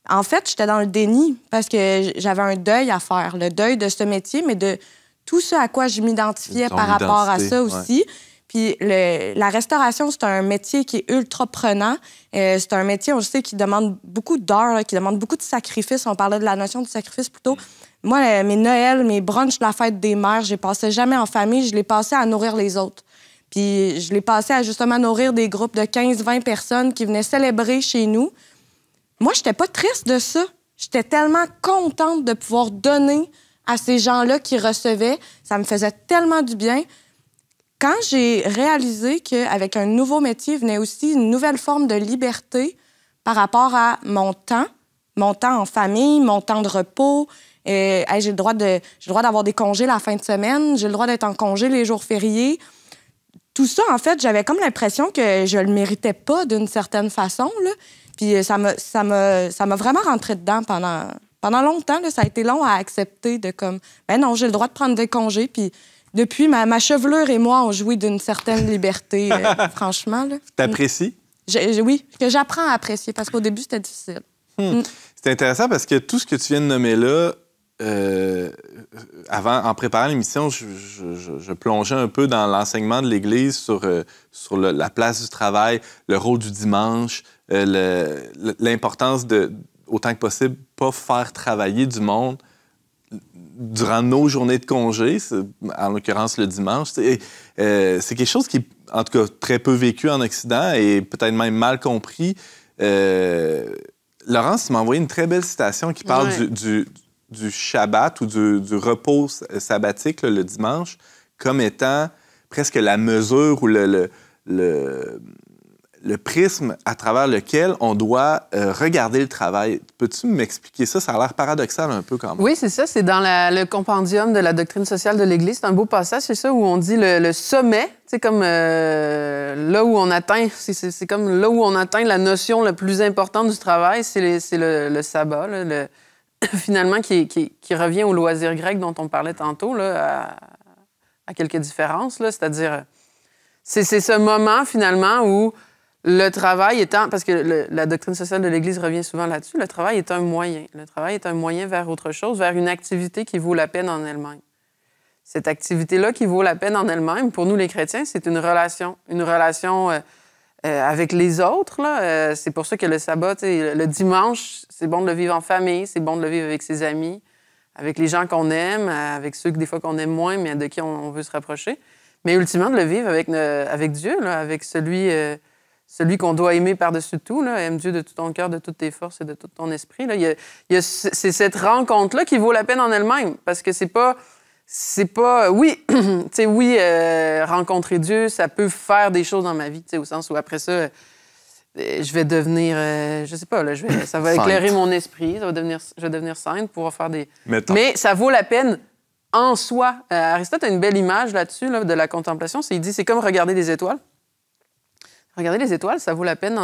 En fait, j'étais dans le déni parce que j'avais un deuil à faire, le deuil de ce métier, mais de tout ce à quoi je m'identifiais par rapport à ça aussi. Ouais. Puis la restauration, c'est un métier qui est ultra prenant. C'est un métier, on sait, qui demande beaucoup d'heures, qui demande beaucoup de sacrifices. On parlait de la notion du sacrifice plus tôt. Moi, mes Noëls, mes brunchs de la fête des mères, je les passais jamais en famille, je les passais à nourrir les autres. Puis je les passais à justement nourrir des groupes de 15-20 personnes qui venaient célébrer chez nous. Moi, j'étais pas triste de ça. J'étais tellement contente de pouvoir donner à ces gens-là qui recevaient. Ça me faisait tellement du bien. Quand j'ai réalisé qu'avec un nouveau métier venait aussi une nouvelle forme de liberté par rapport à mon temps en famille, mon temps de repos, j'ai le droit d'avoir des congés la fin de semaine, j'ai le droit d'être en congé les jours fériés. Tout ça, en fait, j'avais comme l'impression que je le méritais pas d'une certaine façon, là. Puis ça m'a vraiment rentré dedans pendant longtemps. Là, ça a été long à accepter de comme, ben non, j'ai le droit de prendre des congés. Puis depuis, ma chevelure et moi, on joui d'une certaine liberté, franchement. T'apprécies? Oui, que j'apprends à apprécier parce qu'au début, c'était difficile. C'est intéressant parce que tout ce que tu viens de nommer là, en préparant l'émission, je plongeais un peu dans l'enseignement de l'Église sur la place du travail, le rôle du dimanche, l'importance de, autant que possible, pas faire travailler du monde durant nos journées de congé, en l'occurrence le dimanche. C'est quelque chose qui est, en tout cas, très peu vécu en Occident et peut-être même mal compris. Laurence m'a envoyé une très belle citation qui parle du Shabbat ou du repos sabbatique, là, le dimanche, comme étant presque la mesure ou le prisme à travers lequel on doit regarder le travail. Peux-tu m'expliquer ça? Ça a l'air paradoxal un peu quand même. Oui, c'est ça. C'est dans le compendium de la doctrine sociale de l'Église. C'est un beau passage, c'est ça, où on dit le sommet, c'est comme là où on atteint, c'est comme là où on atteint la notion la plus importante du travail, c'est le sabbat, là, finalement, qui revient au loisir grec dont on parlait tantôt, là, à quelques différences, là, c'est-à-dire, c'est ce moment, finalement, où le travail étant... Parce que la doctrine sociale de l'Église revient souvent là-dessus. Le travail est un moyen. Le travail est un moyen vers autre chose, vers une activité qui vaut la peine en elle-même. Cette activité-là qui vaut la peine en elle-même, pour nous, les chrétiens, c'est une relation. Une relation avec les autres, là. C'est pour ça que le sabbat, le dimanche, c'est bon de le vivre en famille, c'est bon de le vivre avec ses amis, avec les gens qu'on aime, avec ceux que des fois qu'on aime moins, mais de qui on veut se rapprocher. Mais ultimement, de le vivre avec Dieu, là, avec celui qu'on doit aimer par-dessus tout, là. Aime Dieu de tout ton cœur, de toutes tes forces et de tout ton esprit. Là. C'est cette rencontre-là qui vaut la peine en elle-même. Parce que c'est pas... Oui, rencontrer Dieu, ça peut faire des choses dans ma vie, au sens où après ça, je vais devenir... je sais pas, là, ça va éclairer mon esprit, je vais devenir sainte pour faire des... Mais ça vaut la peine en soi. Aristote a une belle image là-dessus, là, de la contemplation. Il dit, c'est comme regarder les étoiles. Regarder les étoiles, ça vaut la peine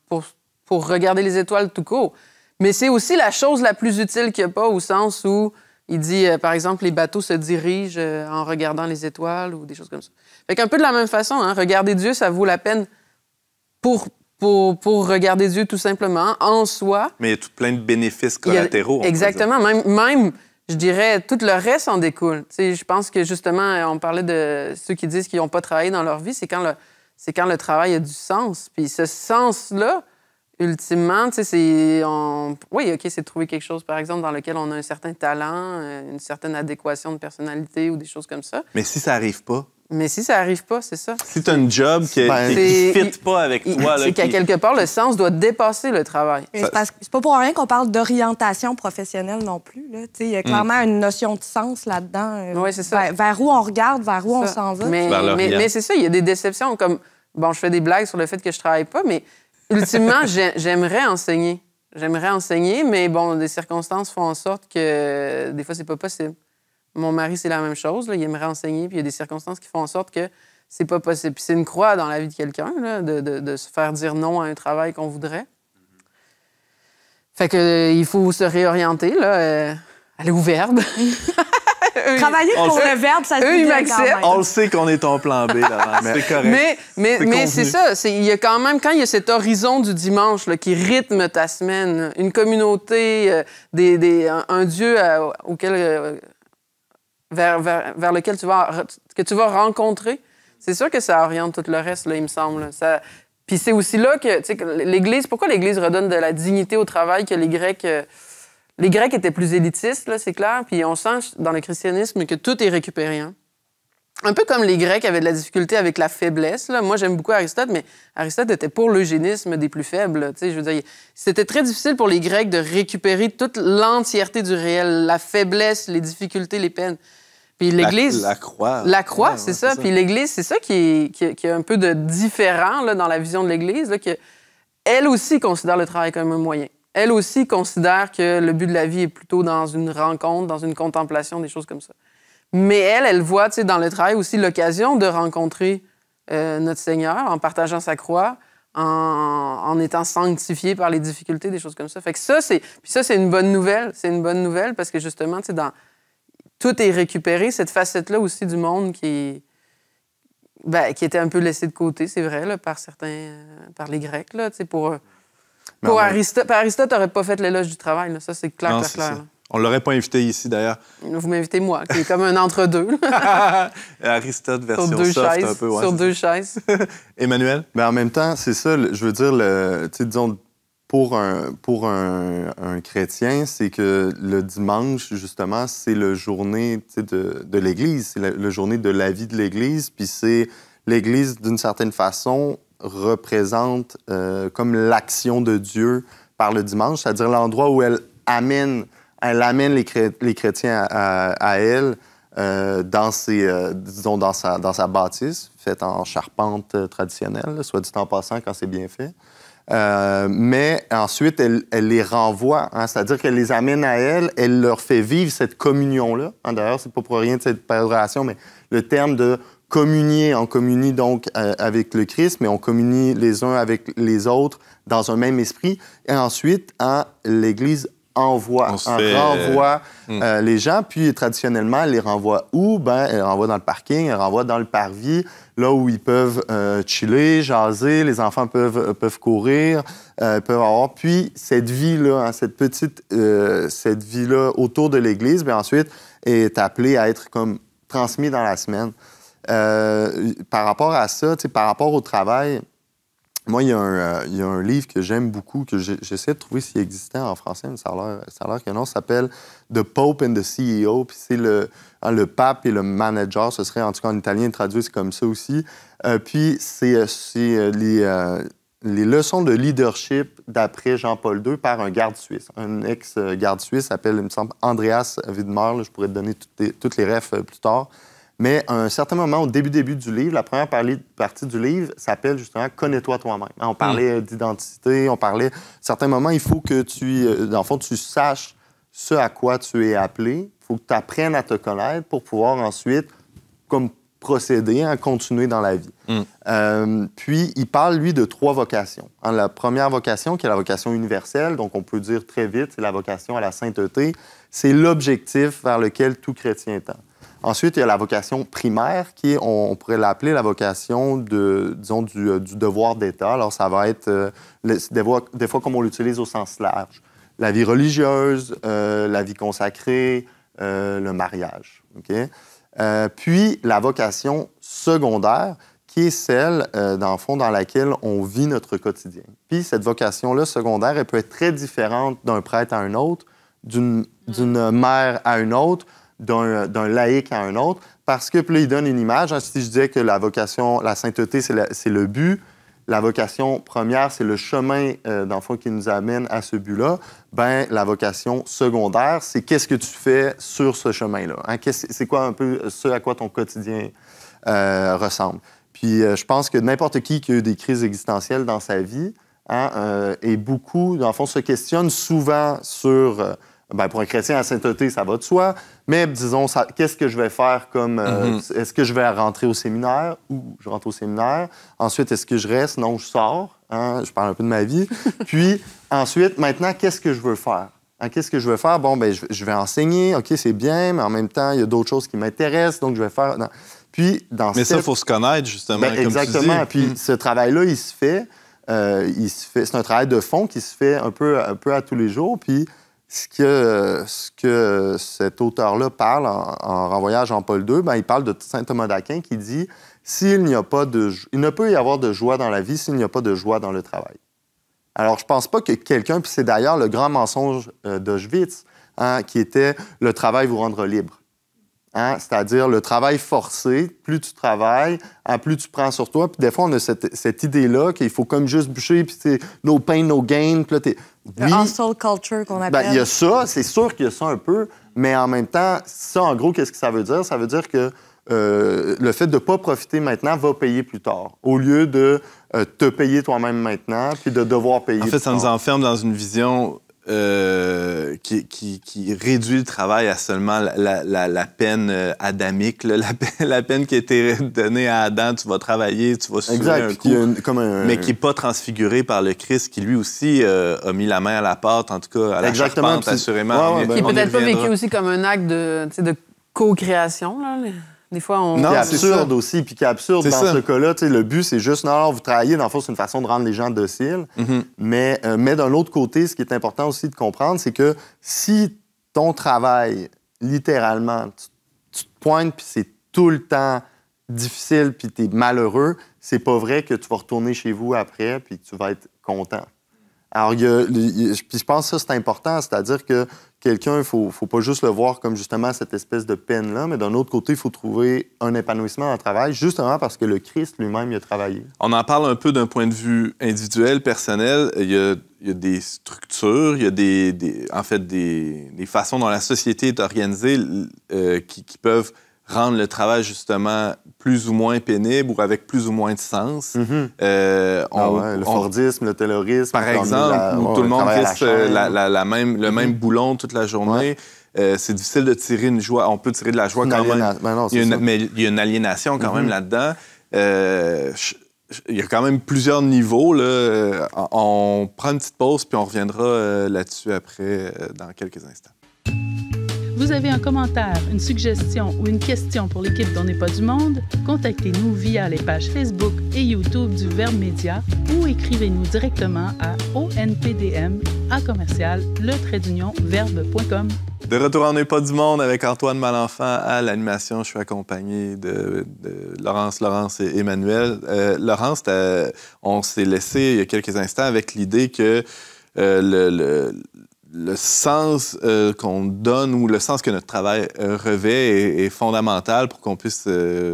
pour regarder les étoiles tout court. Mais c'est aussi la chose la plus utile qu'il n'y a pas, au sens où il dit, par exemple, les bateaux se dirigent en regardant les étoiles ou des choses comme ça. Fait qu'un peu de la même façon, hein, regarder Dieu, ça vaut la peine pour regarder Dieu tout simplement, en soi. Mais il y a tout plein de bénéfices collatéraux. Exactement. Même, je dirais, tout le reste en découle. T'sais, je pense que, justement, on parlait de ceux qui disent qu'ils n'ont pas travaillé dans leur vie, c'est quand le travail a du sens. Puis ce sens-là, ultimement, tu sais, oui, OK, c'est de trouver quelque chose, par exemple, dans lequel on a un certain talent, une certaine adéquation de personnalité ou des choses comme ça. Mais si ça n'arrive pas, Mais si ça arrive pas, c'est ça. Si tu as une job qui ne fit pas avec toi... C'est qu'à quelque part, le sens doit dépasser le travail. C'est pas pour rien qu'on parle d'orientation professionnelle non plus. Il y a clairement une notion de sens là-dedans. Oui, c'est ça. Vers où on regarde, vers où on s'en va. Mais c'est ça, il y a des déceptions. Comme, bon, je fais des blagues sur le fait que je travaille pas, mais ultimement, j'aimerais enseigner. J'aimerais enseigner, mais bon, des circonstances font en sorte que des fois, c'est pas possible. Mon mari, c'est la même chose. Là. Il aimerait enseigner, puis il y a des circonstances qui font en sorte que c'est pas possible. Puis c'est une croix dans la vie de quelqu'un, là, de se faire dire non à un travail qu'on voudrait. Fait que il faut se réorienter, là, aller au Verbe. Travailler pour le Verbe, ça se dit bien quand même. On le sait qu'on est ton plan B, là. C'est correct. Mais c'est ça. Il y a quand même, quand il y a cet horizon du dimanche là, qui rythme ta semaine, une communauté, un Dieu auquel... vers lequel tu vas rencontrer, c'est sûr que ça oriente tout le reste, là, il me semble. Puis c'est aussi là que l'Église... Pourquoi l'Église redonne de la dignité au travail que les Grecs... Les Grecs étaient plus élitistes, là, c'est clair, puis on sent dans le christianisme que tout est récupéré. Hein? Un peu comme les Grecs avaient de la difficulté avec la faiblesse. Là. Moi, j'aime beaucoup Aristote, mais Aristote était pour l'eugénisme des plus faibles. Je veux dire, c'était très difficile pour les Grecs de récupérer toute l'entièreté du réel, la faiblesse, les difficultés, les peines. Puis l'Église... La croix. La croix, c'est ça. Puis l'Église, c'est ça qui est un peu de différent là, dans la vision de l'Église, là, que elle aussi considère le travail comme un moyen. Elle aussi considère que le but de la vie est plutôt dans une rencontre, dans une contemplation, des choses comme ça. Mais elle voit dans le travail aussi l'occasion de rencontrer notre Seigneur en partageant sa croix, en étant sanctifié par les difficultés, des choses comme ça. Fait que ça, c'est une bonne nouvelle. C'est une bonne nouvelle parce que justement, tout est récupéré, cette facette-là aussi du monde qui était un peu laissée de côté, c'est vrai, là, par les Grecs, là, Aristote n'aurait pas fait l'éloge du travail, là. Ça, c'est clair. Non, clair. On ne l'aurait pas invité ici, d'ailleurs. Vous m'invitez, moi, qui est comme un entre-deux. Aristote version sur deux soft, chaises, un peu. Ouais, sur deux chaises. Emmanuel? Mais en même temps, c'est ça, je veux dire, disons, pour un chrétien, c'est que le dimanche, justement, c'est la journée de l'Église, c'est la journée de la vie de l'Église, puis c'est l'Église, d'une certaine façon, représente comme l'action de Dieu par le dimanche, c'est-à-dire l'endroit où elle amène les chrétiens à elle dans sa bâtisse, faite en charpente traditionnelle, soit dit en passant quand c'est bien fait. Mais ensuite, elle les renvoie, hein, c'est-à-dire qu'elle les amène à elle leur fait vivre cette communion-là. Hein, d'ailleurs, c'est pas pour rien de cette relation, mais le terme de communier, on communie donc avec le Christ, mais on communie les uns avec les autres dans un même esprit. Et ensuite, l'Église renvoie les gens, puis traditionnellement, elle les renvoie où? Elle les renvoie dans le parking, elle les renvoie dans le parvis, là où ils peuvent chiller, jaser, les enfants peuvent courir, peuvent avoir. Puis cette vie-là, hein, cette vie-là autour de l'Église, bien ensuite, est appelée à être comme transmise dans la semaine. Par rapport à ça, par rapport au travail, moi, il y a un livre que j'aime beaucoup, que j'essaie de trouver s'il existait en français, mais ça a l'air que non. Ça s'appelle The Pope and the CEO. Puis c'est le pape et le manager. Ce serait, en tout cas en italien, traduit, c'est comme ça aussi. Puis c'est les leçons de leadership d'après Jean-Paul II par un garde suisse. Un ex-garde suisse s'appelle, il me semble, Andreas Widmer. Là, je pourrais te donner toutes les refs plus tard. Mais à un certain moment, au début du livre, la première partie du livre s'appelle justement « Connais-toi toi-même ». On parlait d'identité, on parlait... À certains moments, il faut que tu saches ce à quoi tu es appelé. Il faut que tu apprennes à te connaître pour pouvoir ensuite comme procéder à continuer dans la vie. Puis, il parle, lui, de 3 vocations. Hein, la première vocation, qui est la vocation universelle, donc on peut dire très vite, c'est la vocation à la sainteté. C'est l'objectif vers lequel tout chrétien tend. Ensuite, il y a la vocation primaire, qui est, on pourrait l'appeler la vocation du devoir d'État. Alors, ça va être, des fois, comme on l'utilise au sens large, la vie religieuse, la vie consacrée, le mariage. Okay? Puis, la vocation secondaire, qui est celle, dans le fond, dans laquelle on vit notre quotidien. Puis, cette vocation-là secondaire, elle peut être très différente d'un prêtre à un autre, d'une mère à une autre, d'un laïc à un autre, parce que, puis là, il donne une image. Hein, si je disais que la vocation, la sainteté, c'est le but, la vocation première, c'est le chemin, dans le fond, qui nous amène à ce but-là, bien, la vocation secondaire, c'est qu'est-ce que tu fais sur ce chemin-là. Hein? C'est quoi un peu ce à quoi ton quotidien ressemble. Puis je pense que n'importe qui a eu des crises existentielles dans sa vie, hein, et beaucoup, dans le fond, se questionnent souvent sur... Bien, pour un chrétien, la sainteté, ça va de soi. Mais disons, qu'est-ce que je vais faire comme... Est-ce que je vais rentrer au séminaire ou je rentre au séminaire? Ensuite, est-ce que je reste? Non, je sors. Hein? Je parle un peu de ma vie. Puis ensuite, maintenant, qu'est-ce que je veux faire? Hein, qu'est-ce que je veux faire? Bon, bien, je vais enseigner. OK, c'est bien, mais en même temps, il y a d'autres choses qui m'intéressent, donc je vais faire... Non. Puis, mais ça, il faut se connaître, justement, bien, comme exactement. tu dis. Puis ce travail-là, il se fait. C'est un travail de fond qui se fait un peu à tous les jours. Puis ce que cet auteur-là parle en renvoyant à Jean-Paul II, bien, il parle de saint Thomas d'Aquin qui dit « il ne peut y avoir de joie dans la vie s'il n'y a pas de joie dans le travail ». Alors, je pense pas que quelqu'un, puis c'est d'ailleurs le grand mensonge d'Auschwitz, hein, qui était « le travail vous rendra libre ». Hein? C'est-à-dire le travail forcé, plus tu travailles, plus tu prends sur toi. Puis des fois, on a cette idée-là qu'il faut comme juste bûcher, puis c'est no pain, no gain. Puis là, le hustle culture qu'on appelle. Il y a ça, c'est sûr qu'il y a ça un peu, mais en même temps, ça, en gros, qu'est-ce que ça veut dire? Ça veut dire que le fait de ne pas profiter maintenant va payer plus tard, au lieu de te payer toi-même maintenant, puis de devoir payer En fait, ça nous enferme dans une vision... qui réduit le travail à seulement la peine adamique, là, la peine qui a été donnée à Adam, tu vas travailler, tu vas subir un coup, mais qui n'est pas transfigurée par le Christ, qui lui aussi a mis la main à la pâte, en tout cas à la charpente, assurément. Qui n'est peut-être pas vécu aussi comme un acte de co-création, là. Des fois, on... Qui est absurde aussi, puis qui est absurde dans ce cas-là. Le but, c'est juste, non, vous travaillez, dans le fond, c'est une façon de rendre les gens dociles. Mais d'un autre côté, ce qui est important aussi de comprendre, c'est que si ton travail, littéralement, tu te pointes, puis c'est tout le temps difficile, puis tu es malheureux, c'est pas vrai que tu vas retourner chez vous après, puis que tu vas être content. Alors, puis je pense que ça, c'est important, c'est-à-dire que quelqu'un, il ne faut pas juste le voir comme justement cette espèce de peine-là, mais d'un autre côté, il faut trouver un épanouissement dans le travail, justement parce que le Christ lui-même, il a travaillé. On en parle un peu d'un point de vue individuel, personnel. Il y a des structures, il y a des façons dont la société est organisée qui peuvent rendre le travail, justement, plus ou moins pénible ou avec plus ou moins de sens. Le Fordisme, le Taylorisme. Par exemple, où tout le monde reste le même boulon toute la journée. Ouais. C'est difficile de tirer une joie. On peut tirer de la joie quand même. Mais il y a une aliénation quand même là-dedans. Il y a quand même plusieurs niveaux. Là. On prend une petite pause, puis on reviendra là-dessus après, dans quelques instants. Vous avez un commentaire, une suggestion ou une question pour l'équipe d'On n'est pas du monde? Contactez-nous via les pages Facebook et YouTube du Verbe Média ou écrivez-nous directement à onpdm@le-verbe.com. De retour en n'est pas du monde avec Antoine Malenfant à l'animation. Je suis accompagné de Laurence et Emmanuel. Laurence, on s'est laissé il y a quelques instants avec l'idée que le sens qu'on donne ou le sens que notre travail revêt est fondamental pour qu'on puisse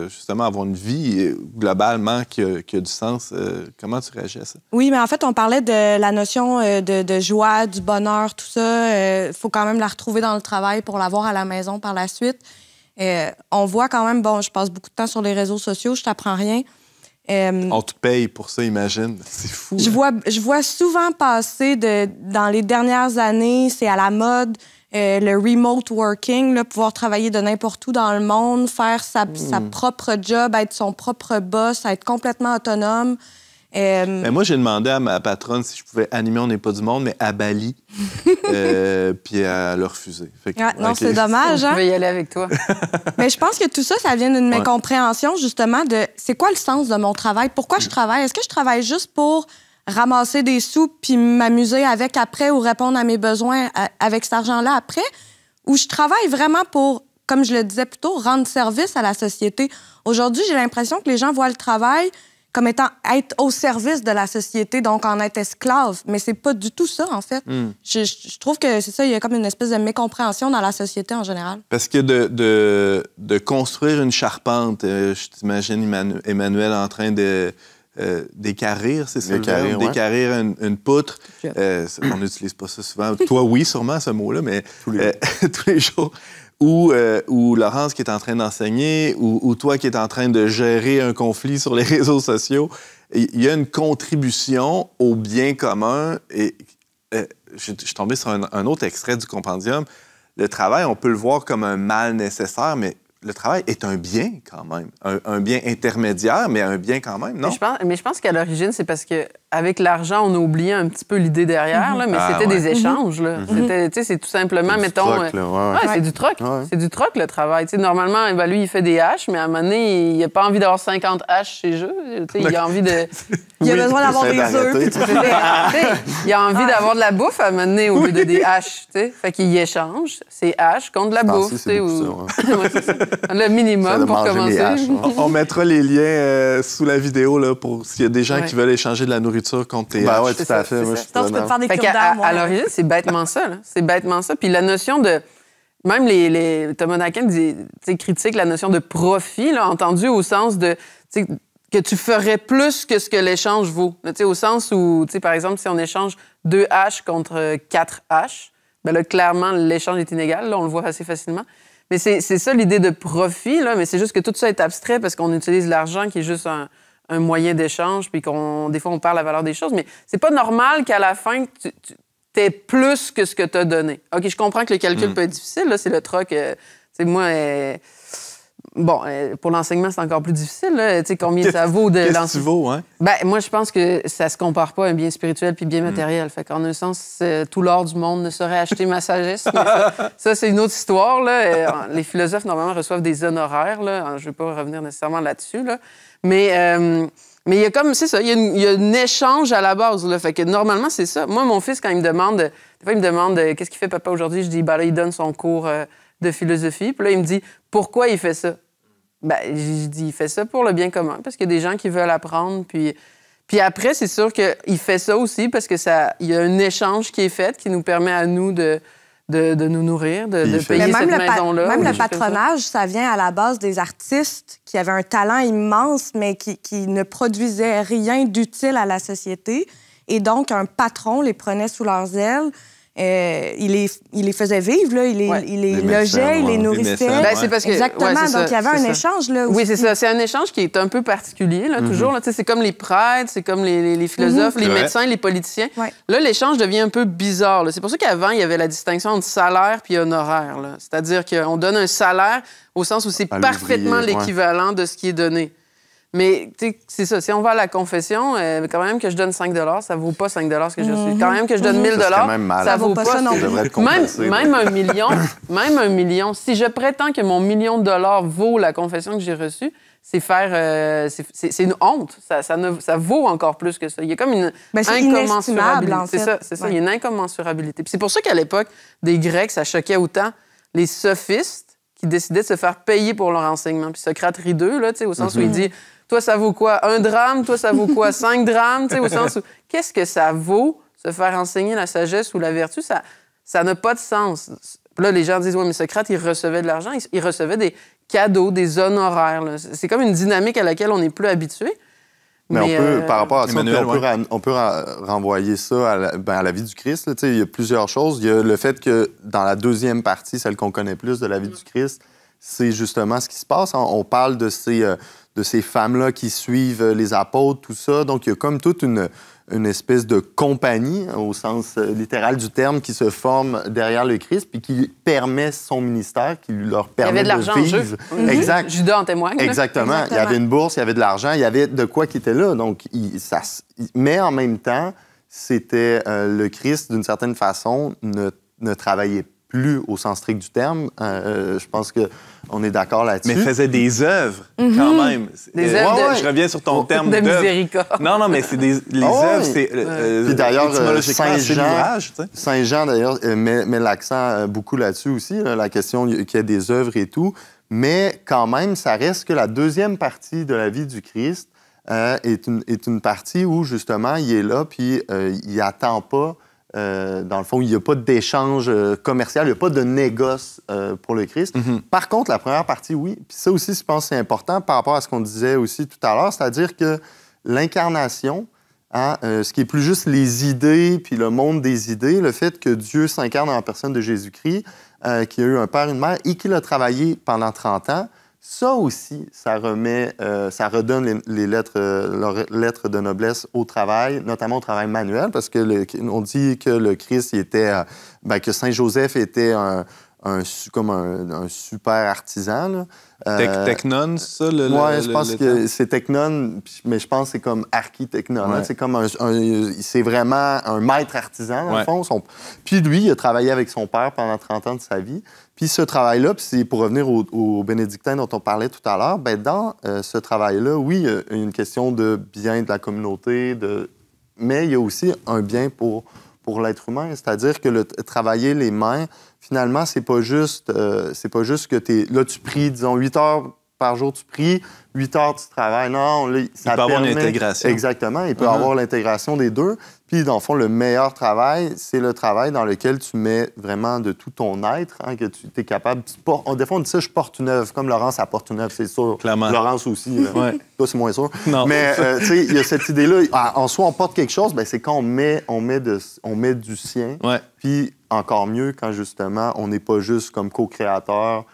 justement avoir une vie globalement qui a du sens. Comment tu réagis à ça? Oui, mais en fait, on parlait de la notion de joie, du bonheur, tout ça. Il faut quand même la retrouver dans le travail pour l'avoir à la maison par la suite. On voit quand même, je passe beaucoup de temps sur les réseaux sociaux, je t'apprends rien. On te paye pour ça, imagine. C'est fou. Je vois souvent passer dans les dernières années, c'est à la mode, le remote working, là, pouvoir travailler de n'importe où dans le monde, faire sa propre job, être son propre boss, être complètement autonome. Mais moi, j'ai demandé à ma patronne si je pouvais animer On n'est pas du monde, mais à Bali. Puis elle a refusé. Non, c'est dommage. Je vais y aller avec toi. Mais je pense que tout ça, ça vient d'une mécompréhension, justement, de c'est quoi le sens de mon travail? Pourquoi je travaille? Est-ce que je travaille juste pour ramasser des sous puis m'amuser avec après ou répondre à mes besoins avec cet argent-là après? Ou je travaille vraiment pour, comme je le disais plus tôt, rendre service à la société? Aujourd'hui, j'ai l'impression que les gens voient le travail comme étant être au service de la société, donc en être esclave. Mais c'est pas du tout ça, en fait. Je trouve que c'est ça, il y a comme une espèce de mécompréhension dans la société en général. Parce que de construire une charpente, je t'imagine Emmanuel en train de d'équarrir, c'est ça? D'équarrir une poutre. On n'utilise pas ça souvent. Toi, oui, sûrement, ce mot-là, mais tous les jours. Ou Laurence qui est en train d'enseigner, ou toi qui es en train de gérer un conflit sur les réseaux sociaux. Il y a une contribution au bien commun. Et je suis tombé sur un autre extrait du compendium. Le travail, on peut le voir comme un mal nécessaire, mais le travail est un bien quand même. Un bien intermédiaire, mais un bien quand même, non? Mais je pense qu'à l'origine, c'est parce qu'avec l'argent, on a oublié un petit peu l'idée derrière, là, mais c'était des échanges. Là. C'est tout simplement, c'est mettons... c'est du troc. C'est du troc, le travail. Lui, il fait des haches, mais à un moment donné, il n'a pas envie d'avoir 50 haches chez eux. Il a envie de... Il a besoin d'avoir des œufs. Il a envie d'avoir de la bouffe à un moment donné au lieu de des haches. Fait qu'il échange ses haches contre de la bouffe. Le minimum pour commencer. On mettra les liens sous la vidéo là, pour s'il y a des gens qui veulent échanger de la nourriture contre tes haches. Oui, tout à fait. Je peux te faire des cure-dents, à l'origine, c'est bêtement ça. Là. C'est bêtement ça. Puis la notion de... Même Thomas Nakin critique la notion de profit, là, entendu au sens de... que tu ferais plus que ce que l'échange vaut. Là, au sens où, par exemple, si on échange 2 haches contre 4 haches, bien là, clairement, l'échange est inégal. Là, on le voit assez facilement. Mais c'est ça l'idée de profit, là, mais c'est juste que tout ça est abstrait parce qu'on utilise l'argent qui est juste un moyen d'échange, puis des fois, on perd la valeur des choses. Mais c'est pas normal qu'à la fin, tu aies plus que ce que tu as donné. OK, je comprends que le calcul peut être difficile. Là, c'est le troc. Pour l'enseignement, c'est encore plus difficile. Là. Combien ça vaut de Qu'est-ce que tu vaux, hein? Moi, je pense que ça se compare pas à un bien spirituel puis bien matériel. Fait qu'en un sens, tout l'or du monde ne saurait acheter ma sagesse. Mais ça, c'est une autre histoire. Là. Les philosophes, normalement, reçoivent des honoraires. Là. Je ne vais pas revenir nécessairement là-dessus. Là. Mais il y a comme, c'est ça, il y a un échange à la base. Là. Fait que normalement, c'est ça. Moi, mon fils, quand il me demande, des fois, il me demande qu'est-ce qu'il fait papa aujourd'hui, je dis, là, il donne son cours de philosophie. Puis là, il me dit, pourquoi il fait ça? Je dis, il fait ça pour le bien commun, parce qu'il y a des gens qui veulent apprendre. Puis après, c'est sûr qu'il fait ça aussi parce qu'il y a un échange qui est fait qui nous permet à nous de nous nourrir, de payer cette maison-là. Même le patronage, ça vient à la base des artistes qui avaient un talent immense, mais qui ne produisaient rien d'utile à la société. Et donc, un patron les prenait sous leurs ailes. Il les faisait vivre, là. Il les logeait, il les nourrissait. C'est parce que, exactement. Donc, il y avait un échange, là. Oui, c'est ça. C'est un échange qui est un peu particulier, là, toujours. Là. C'est comme les prêtres, c'est comme les philosophes, les médecins, les politiciens. Ouais. Là, l'échange devient un peu bizarre. Là. C'est pour ça qu'avant, il y avait la distinction entre salaire puis honoraire. Là. C'est-à-dire qu'on donne un salaire au sens où c'est parfaitement l'équivalent de ce qui est donné. Mais, c'est ça. Si on va à la confession, quand même que je donne 5 $, ça vaut pas 5 $ ce que j'ai reçu. Quand même que je donne 1 000 $, ça vaut pas ça non plus. Même 1 million, si je prétends que mon $1 million vaut la confession que j'ai reçue, c'est c'est une honte. Ça vaut encore plus que ça. Il y a comme une incommensurabilité. En fait. C'est ça. Il y a une incommensurabilité. Puis c'est pour ça qu'à l'époque des Grecs, ça choquait autant les sophistes qui décidaient de se faire payer pour leur enseignement. Puis Socrate rit d'eux, là, au sens où il dit... Toi, ça vaut quoi? 1 drame? Toi, ça vaut quoi? 5 drames? Au sens où, qu'est-ce que ça vaut se faire enseigner la sagesse ou la vertu? Ça n'a pas de sens. Puis là, les gens disent, oui, mais Socrate, il recevait de l'argent. Il recevait des cadeaux, des honoraires. Là. C'est comme une dynamique à laquelle on n'est plus habitué. Mais on peut, par rapport à ça, on peut renvoyer ça à la vie du Christ. Là. Il y a plusieurs choses. Il y a le fait que dans la deuxième partie, celle qu'on connaît plus de la vie du Christ, c'est justement ce qui se passe. On parle de ces femmes-là qui suivent les apôtres, tout ça. Donc, il y a comme toute une espèce de compagnie, au sens littéral du terme, qui se forme derrière le Christ, puis qui permet son ministère, qui leur permet de vivre. Il y avait de l'argent en jeu. Exact. Judas en témoigne. Exactement. Il y avait une bourse, il y avait de l'argent, il y avait de quoi qui était là. Donc, mais en même temps, c'était le Christ, d'une certaine façon, ne travaillait plus au sens strict du terme. Je pense qu'on est d'accord là-dessus. Mais faisait des œuvres, quand même. Des œuvres je reviens sur ton terme de miséricorde. Non, mais c'est les œuvres, c'est... Puis d'ailleurs, Saint Jean, d'ailleurs, met l'accent beaucoup là-dessus aussi, là, la question qu'il y ait des œuvres et tout. Mais quand même, ça reste que la deuxième partie de la vie du Christ, est une partie où, justement, il est là, puis il n'attend pas. Dans le fond, il n'y a pas d'échange commercial, il n'y a pas de négoce pour le Christ. Par contre, la première partie, oui. Puis ça aussi, je pense que c'est important par rapport à ce qu'on disait aussi tout à l'heure, c'est-à-dire que l'incarnation, ce qui est plus juste les idées, puis le monde des idées, le fait que Dieu s'incarne dans la personne de Jésus-Christ, qui a eu un père et une mère, et qu'il a travaillé pendant 30 ans, ça aussi, ça redonne leurs lettres de noblesse au travail, notamment au travail manuel, parce que on dit que le Christ, que Saint Joseph était un super artisan. Là. Technon, ça? Oui, je pense que c'est technon, mais je pense que c'est comme architechnon. Ouais. C'est comme c'est vraiment un maître artisan, dans le fond. Puis lui, il a travaillé avec son père pendant 30 ans de sa vie. Puis ce travail-là, puis c'est pour revenir aux bénédictins dont on parlait tout à l'heure, dans ce travail-là, oui, il y a une question de bien de la communauté, mais il y a aussi un bien pour l'être humain. C'est-à-dire que travailler les mains, finalement, c'est pas juste que là, tu pries, disons, 8 heures par jour, tu pries, 8 heures, tu travailles. Non, là, ça peut avoir l'intégration. Exactement, il peut avoir l'intégration des deux. Puis, dans le fond, le meilleur travail, c'est le travail dans lequel tu mets vraiment de tout ton être, que tu es capable... Des fois, on dit ça, je porte une œuvre, comme Laurence, elle porte une œuvre, c'est sûr. Clairement. Laurence aussi. Toi, c'est moins sûr. Non. Mais, tu sais, il y a cette idée-là. En soi, on porte quelque chose, c'est quand on met du sien. Ouais. Puis, encore mieux, quand, justement, on n'est pas juste comme co-créateur...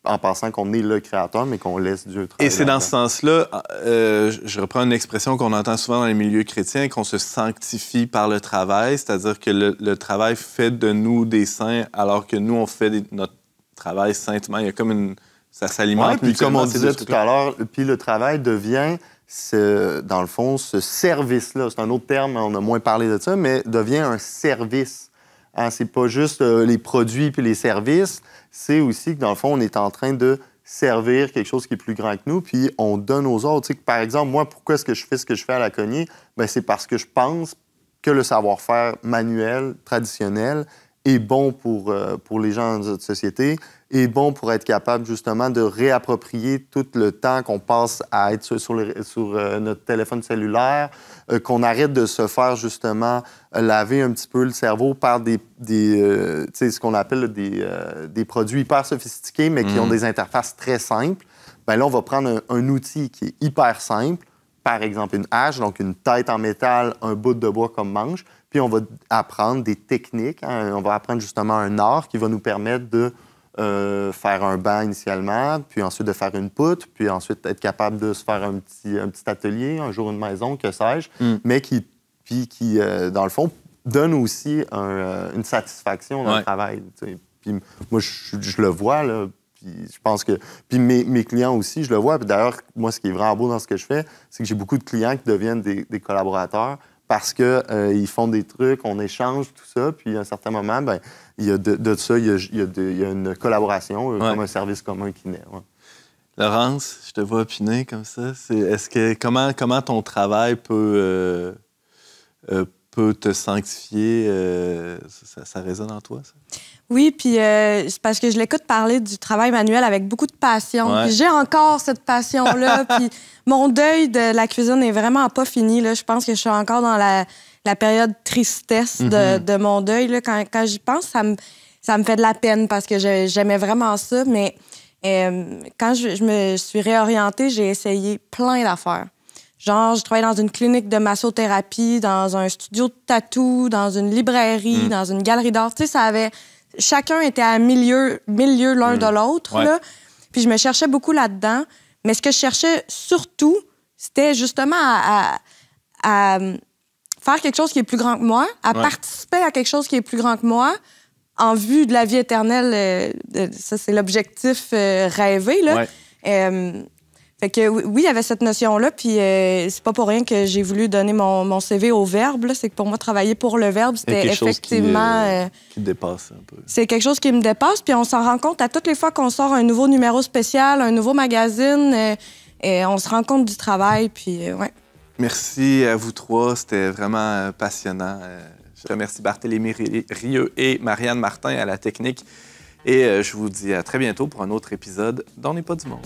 en pensant qu'on est le créateur, mais qu'on laisse Dieu travailler. Et c'est dans ce sens-là, je reprends une expression qu'on entend souvent dans les milieux chrétiens, qu'on se sanctifie par le travail, c'est-à-dire que le travail fait de nous des saints, alors que nous, on fait notre travail saintement. Il y a comme ça s'alimente. Puis comme on disait tout à l'heure, puis le travail devient, dans le fond, ce service-là, c'est un autre terme, on a moins parlé de ça, mais devient un service. C'est pas juste les produits puis les services, c'est aussi que, dans le fond, on est en train de servir quelque chose qui est plus grand que nous, puis on donne aux autres. Tu sais, par exemple, moi, pourquoi est-ce que je fais ce que je fais à la Cognée? C'est parce que je pense que le savoir-faire manuel, traditionnel, est bon pour les gens de notre société, est bon pour être capable, justement, de réapproprier tout le temps qu'on passe à être sur notre téléphone cellulaire, qu'on arrête de se faire, justement, laver un petit peu le cerveau par ce qu'on appelle des produits hyper sophistiqués, mais qui ont des interfaces très simples. Là, on va prendre un outil qui est hyper simple, par exemple une hache, donc une tête en métal, un bout de bois comme manche, puis on va apprendre des techniques, on va apprendre justement un art qui va nous permettre de faire un banc initialement, puis ensuite de faire une poutre, puis ensuite être capable de se faire un petit atelier, un jour une maison, que sais-je, mais qui dans le fond, donne aussi une satisfaction dans le travail. T'sais. Puis moi, je le vois, là, puis je pense que... Puis mes clients aussi, je le vois. Puis d'ailleurs, moi, ce qui est vraiment beau dans ce que je fais, c'est que j'ai beaucoup de clients qui deviennent des collaborateurs parce qu'ils font des trucs, on échange, tout ça, puis à un certain moment, il y a de ça, il y a une collaboration, comme un service commun qui naît. Ouais. Laurence, je te vois opiner comme ça. Comment ton travail peut te sanctifier? Ça résonne en toi, ça? Oui, puis c'est parce que je l'écoute parler du travail manuel avec beaucoup de passion. Ouais. Puis j'ai encore cette passion-là. Puis mon deuil de la cuisine n'est vraiment pas fini. Là. Je pense que je suis encore dans la période tristesse de mon deuil. Là. Quand j'y pense, ça me fait de la peine parce que j'aimais vraiment ça. Mais quand je me suis réorientée, j'ai essayé plein d'affaires. Genre, je travaillais dans une clinique de massothérapie, dans un studio de tatou, dans une librairie, dans une galerie d'art. Tu sais, chacun était à milieu l'un de l'autre. Ouais. Là. Puis je me cherchais beaucoup là-dedans. Mais ce que je cherchais surtout, c'était justement à faire quelque chose qui est plus grand que moi, à participer à quelque chose qui est plus grand que moi, en vue de la vie éternelle. Ça, c'est l'objectif rêvé. Là. Ouais. Fait que oui, il y avait cette notion-là, puis c'est pas pour rien que j'ai voulu donner mon CV au Verbe. Là. C'est que pour moi, travailler pour le Verbe, c'était effectivement... qui te dépasse un peu. C'est quelque chose qui me dépasse, puis on s'en rend compte à toutes les fois qu'on sort un nouveau numéro spécial, un nouveau magazine, et on se rend compte du travail, puis ouais. Merci à vous trois, c'était vraiment passionnant. Je remercie Barthélémy Rieu et Marianne Martin à la technique, et je vous dis à très bientôt pour un autre épisode d'On n'est pas du monde.